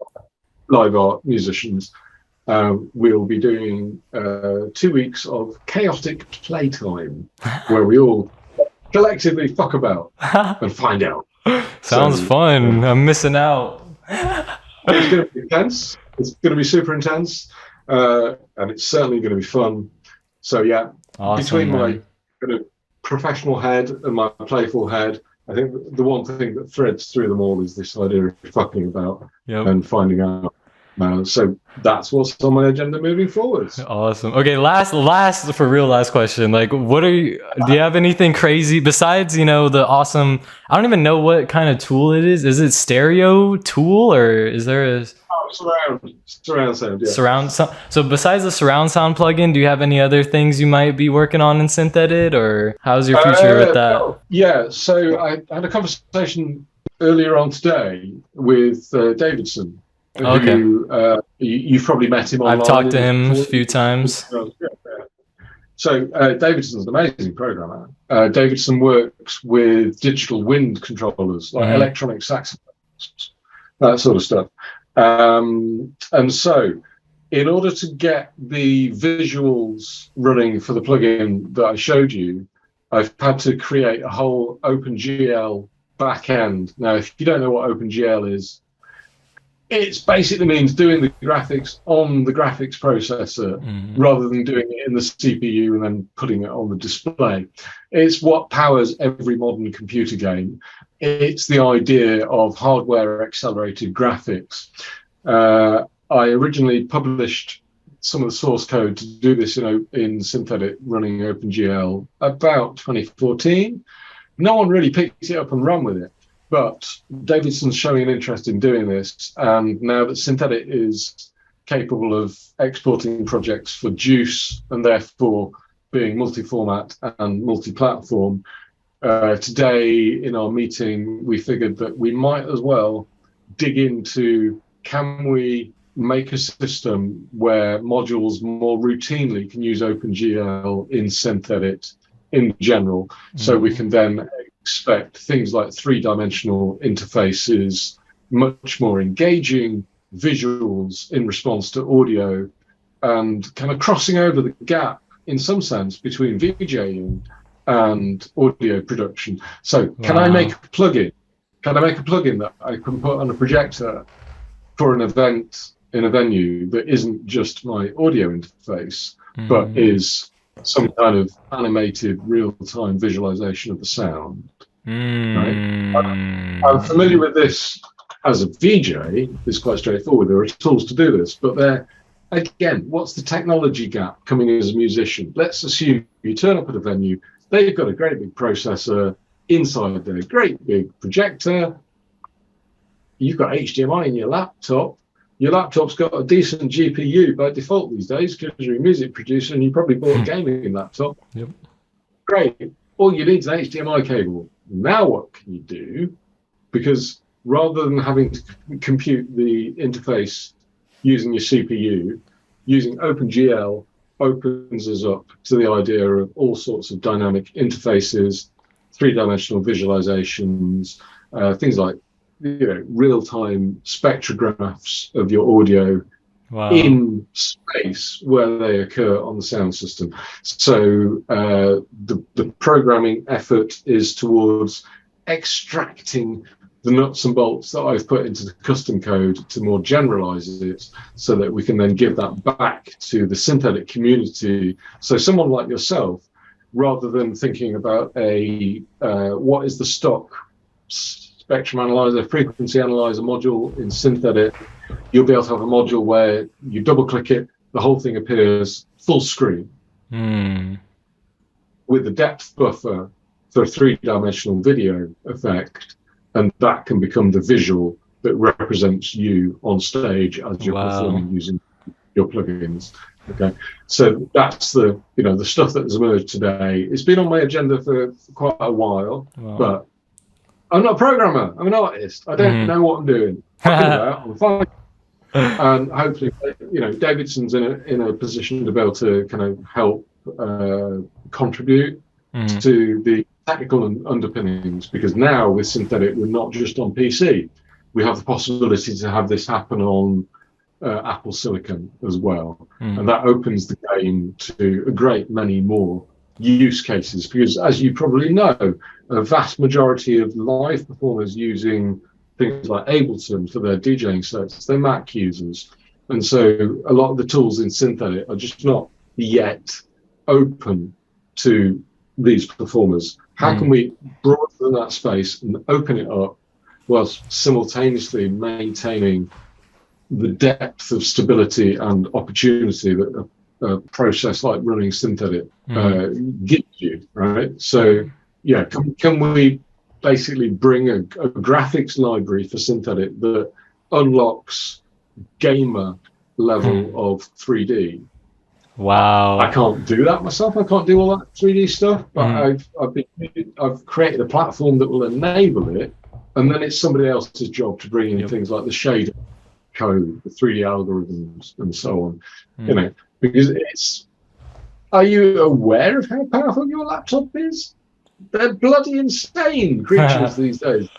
live art musicians. We'll be doing 2 weeks of chaotic playtime where we all collectively fuck about and find out. Sounds fun. I'm missing out. It's going to be intense. It's going to be super intense. And it's certainly going to be fun. So yeah, awesome, between man. my kind of professional head and my playful head, I think the one thing that threads through them all is this idea of fucking about and finding out. So that's what's on my agenda moving forwards. Awesome. Okay, last for real, last question. Like, what are you? Do you have anything crazy besides the awesome? I don't even know what kind of tool it is. Is it stereo tool or is there a surround sound? Yeah. Surround sound. So besides the surround sound plugin, do you have any other things you might be working on in Synthedit, or how's your future with that? Well, yeah. So I had a conversation earlier on today with Davidson. Okay. Who, you've probably met him online. I've talked to him a few times. So Davidson's an amazing programmer. Davidson works with digital wind controllers, like electronic saxophones, that sort of stuff. And so in order to get the visuals running for the plugin that I showed you, I've had to create a whole OpenGL backend. Now, if you don't know what OpenGL is, it basically means doing the graphics on the graphics processor rather than doing it in the CPU and then putting it on the display. It's what powers every modern computer game. It's the idea of hardware accelerated graphics. I originally published some of the source code to do this in Synthedit running OpenGL about 2014. No one really picked it up and ran with it. But Davidson's showing an interest in doing this, and now that Synthedit is capable of exporting projects for Juice and therefore being multi-format and multi-platform, today in our meeting we figured that we might as well dig into, can we make a system where modules more routinely can use OpenGL in Synthedit in general, so we can then expect things like 3-dimensional interfaces, much more engaging visuals in response to audio, and kind of crossing over the gap in some sense between VJing and audio production. So can I make a plugin? Can I make a plugin that I can put on a projector for an event in a venue that isn't just my audio interface, but is some kind of animated real-time visualization of the sound. Right? I'm familiar with this as a VJ. It's quite straightforward. There are tools to do this, but they're, again, what's the technology gap coming in as a musician? Let's assume you turn up at a venue, they've got a great big processor inside there, great big projector. You've got HDMI in your laptop. Your laptop's got a decent GPU by default these days because you're a music producer and you probably bought a gaming laptop. Yep. Great. All you need is an HDMI cable. Now what can you do? Because rather than having to compute the interface using your CPU, using OpenGL opens us up to the idea of all sorts of dynamic interfaces, three-dimensional visualizations, things like real-time spectrographs of your audio in space where they occur on the sound system. So the programming effort is towards extracting the nuts and bolts that I've put into the custom code to more generalize it so that we can then give that back to the Synthedit community. So someone like yourself, rather than thinking about what is the stock spectrum analyzer, frequency analyzer module in Synthedit, you'll be able to have a module where you double click it, the whole thing appears full screen with the depth buffer for a three-dimensional video effect, and that can become the visual that represents you on stage as you're performing using your plugins. Okay, so that's the stuff that has emerged today. It's been on my agenda for quite a while, but I'm not a programmer. I'm an artist. I don't know what I'm doing. I'm fine. And hopefully, Davidson's in a position to be able to kind of help contribute to the technical underpinnings, because now with Synthedit, we're not just on PC. We have the possibility to have this happen on Apple Silicon as well. And that opens the game to a great many more use cases, because as you probably know, a vast majority of live performers using things like Ableton for their DJing sets, they're Mac users. And so a lot of the tools in Synthedit are just not yet open to these performers. How can we broaden that space and open it up whilst simultaneously maintaining the depth of stability and opportunity that a process like running Synthedit gives you, right? So, yeah, can we basically bring a graphics library for Synthedit that unlocks gamer level of 3D? Wow. I can't do that myself. I can't do all that 3D stuff, but I've created a platform that will enable it, and then it's somebody else's job to bring in things like the shader code, the 3D algorithms, and so on. Because are you aware of how powerful your laptop is? They're bloody insane creatures these days.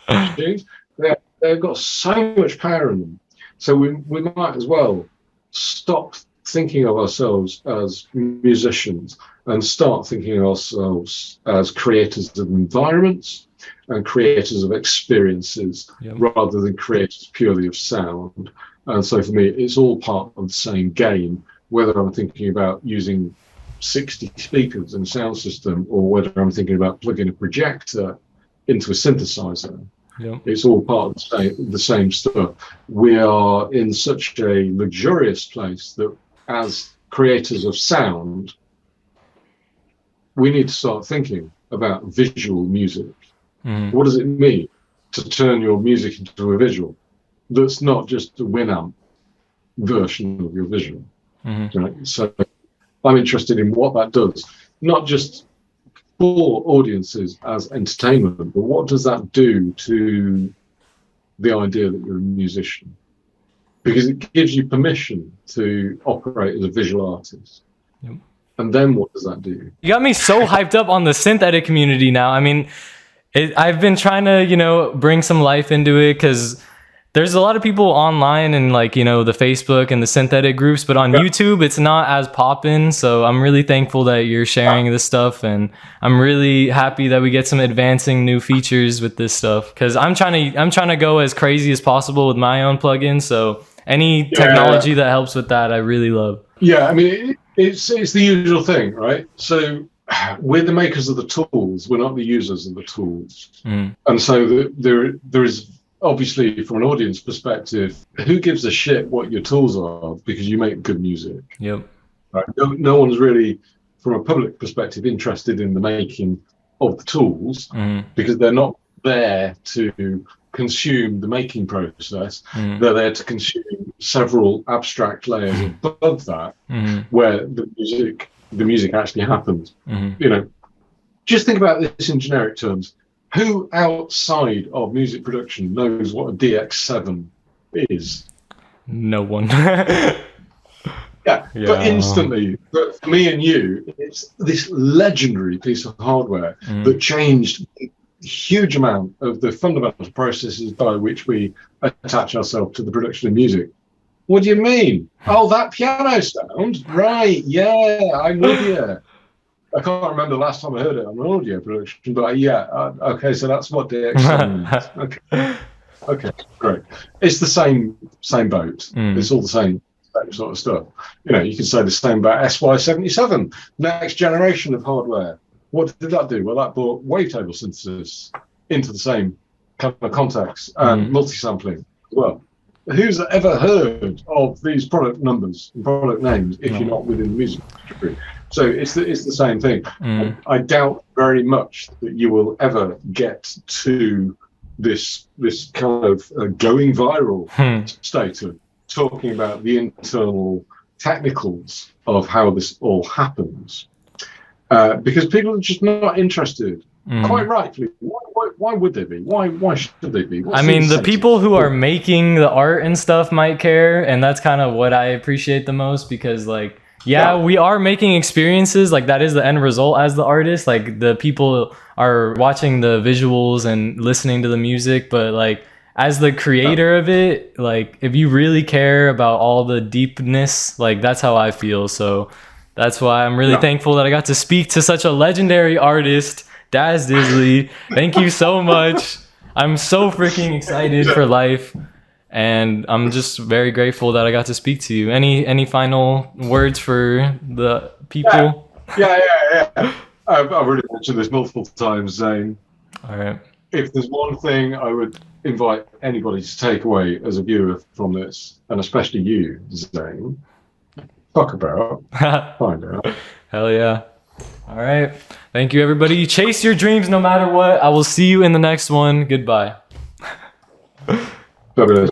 They've got so much power in them. So we might as well stop thinking of ourselves as musicians and start thinking of ourselves as creators of environments and creators of experiences rather than creators purely of sound. And so for me, it's all part of the same game, whether I'm thinking about using 60 speakers in a sound system or whether I'm thinking about plugging a projector into a synthesizer. It's all part of the same stuff. We are in such a luxurious place that as creators of sound, we need to start thinking about visual music. What does it mean to turn your music into a visual that's not just a Winamp version of your visual? Right? So I'm interested in what that does, not just for audiences as entertainment, but what does that do to the idea that you're a musician? Because it gives you permission to operate as a visual artist. And then what does that do? You got me so hyped up on the Synthedit community now. I mean, I've been trying to, bring some life into it because there's a lot of people online and the Facebook and the Synthedit groups, but on YouTube, it's not as poppin'. So I'm really thankful that you're sharing this stuff. And I'm really happy that we get some advancing new features with this stuff, because I'm trying to go as crazy as possible with my own plugins. So any technology that helps with that, I really love. Yeah, I mean, It's the usual thing, right? So we're the makers of the tools. We're not the users of the tools. And so there is obviously, from an audience perspective, who gives a shit what your tools are because you make good music. Yep. Right? No one's really, from a public perspective, interested in the making of the tools because they're not there to consume the making process. They're there to consume several abstract layers above that, where the music actually happens. You know, just think about this in generic terms. Who outside of music production knows what a DX7 is? No one. Yeah, but instantly, but for me and you, it's this legendary piece of hardware that changed a huge amount of the fundamental processes by which we attach ourselves to the production of music. What do you mean? Oh, that piano sound? Right, yeah, I'm with you. I can't remember the last time I heard it on an audio production, but okay, so that's what DX7 means. Okay, great. It's the same boat. It's all the same sort of stuff. You know, you can say the same about SY77, next generation of hardware. What did that do? Well, that brought wavetable synthesis into the same kind of context and multi-sampling as well. Who's ever heard of these product numbers and product names if you're not within the music industry? So it's the same thing. I doubt very much that you will ever get to this kind of going viral state of talking about the internal technicals of how this all happens, because people are just not interested. Quite rightly. Why would they be? Why should they be? I mean, the people who are making the art and stuff might care, and that's kind of what I appreciate the most, because like, we are making experiences, like that is the end result as the artist. Like the people are watching the visuals and listening to the music, but like as the creator of it, like if you really care about all the deepness, like that's how I feel. So that's why I'm really thankful that I got to speak to such a legendary artist, Daz Disley. Thank you so much. I'm so freaking excited for life, and I'm just very grateful that I got to speak to you. Any final words for the people? Yeah. I've already mentioned this multiple times, Zane. All right. If there's one thing I would invite anybody to take away as a viewer from this, and especially you, Zane, fuck about, find out. Hell yeah. All right. Thank you, everybody. Chase your dreams no matter what. I will see you in the next one. Goodbye. Fabulous.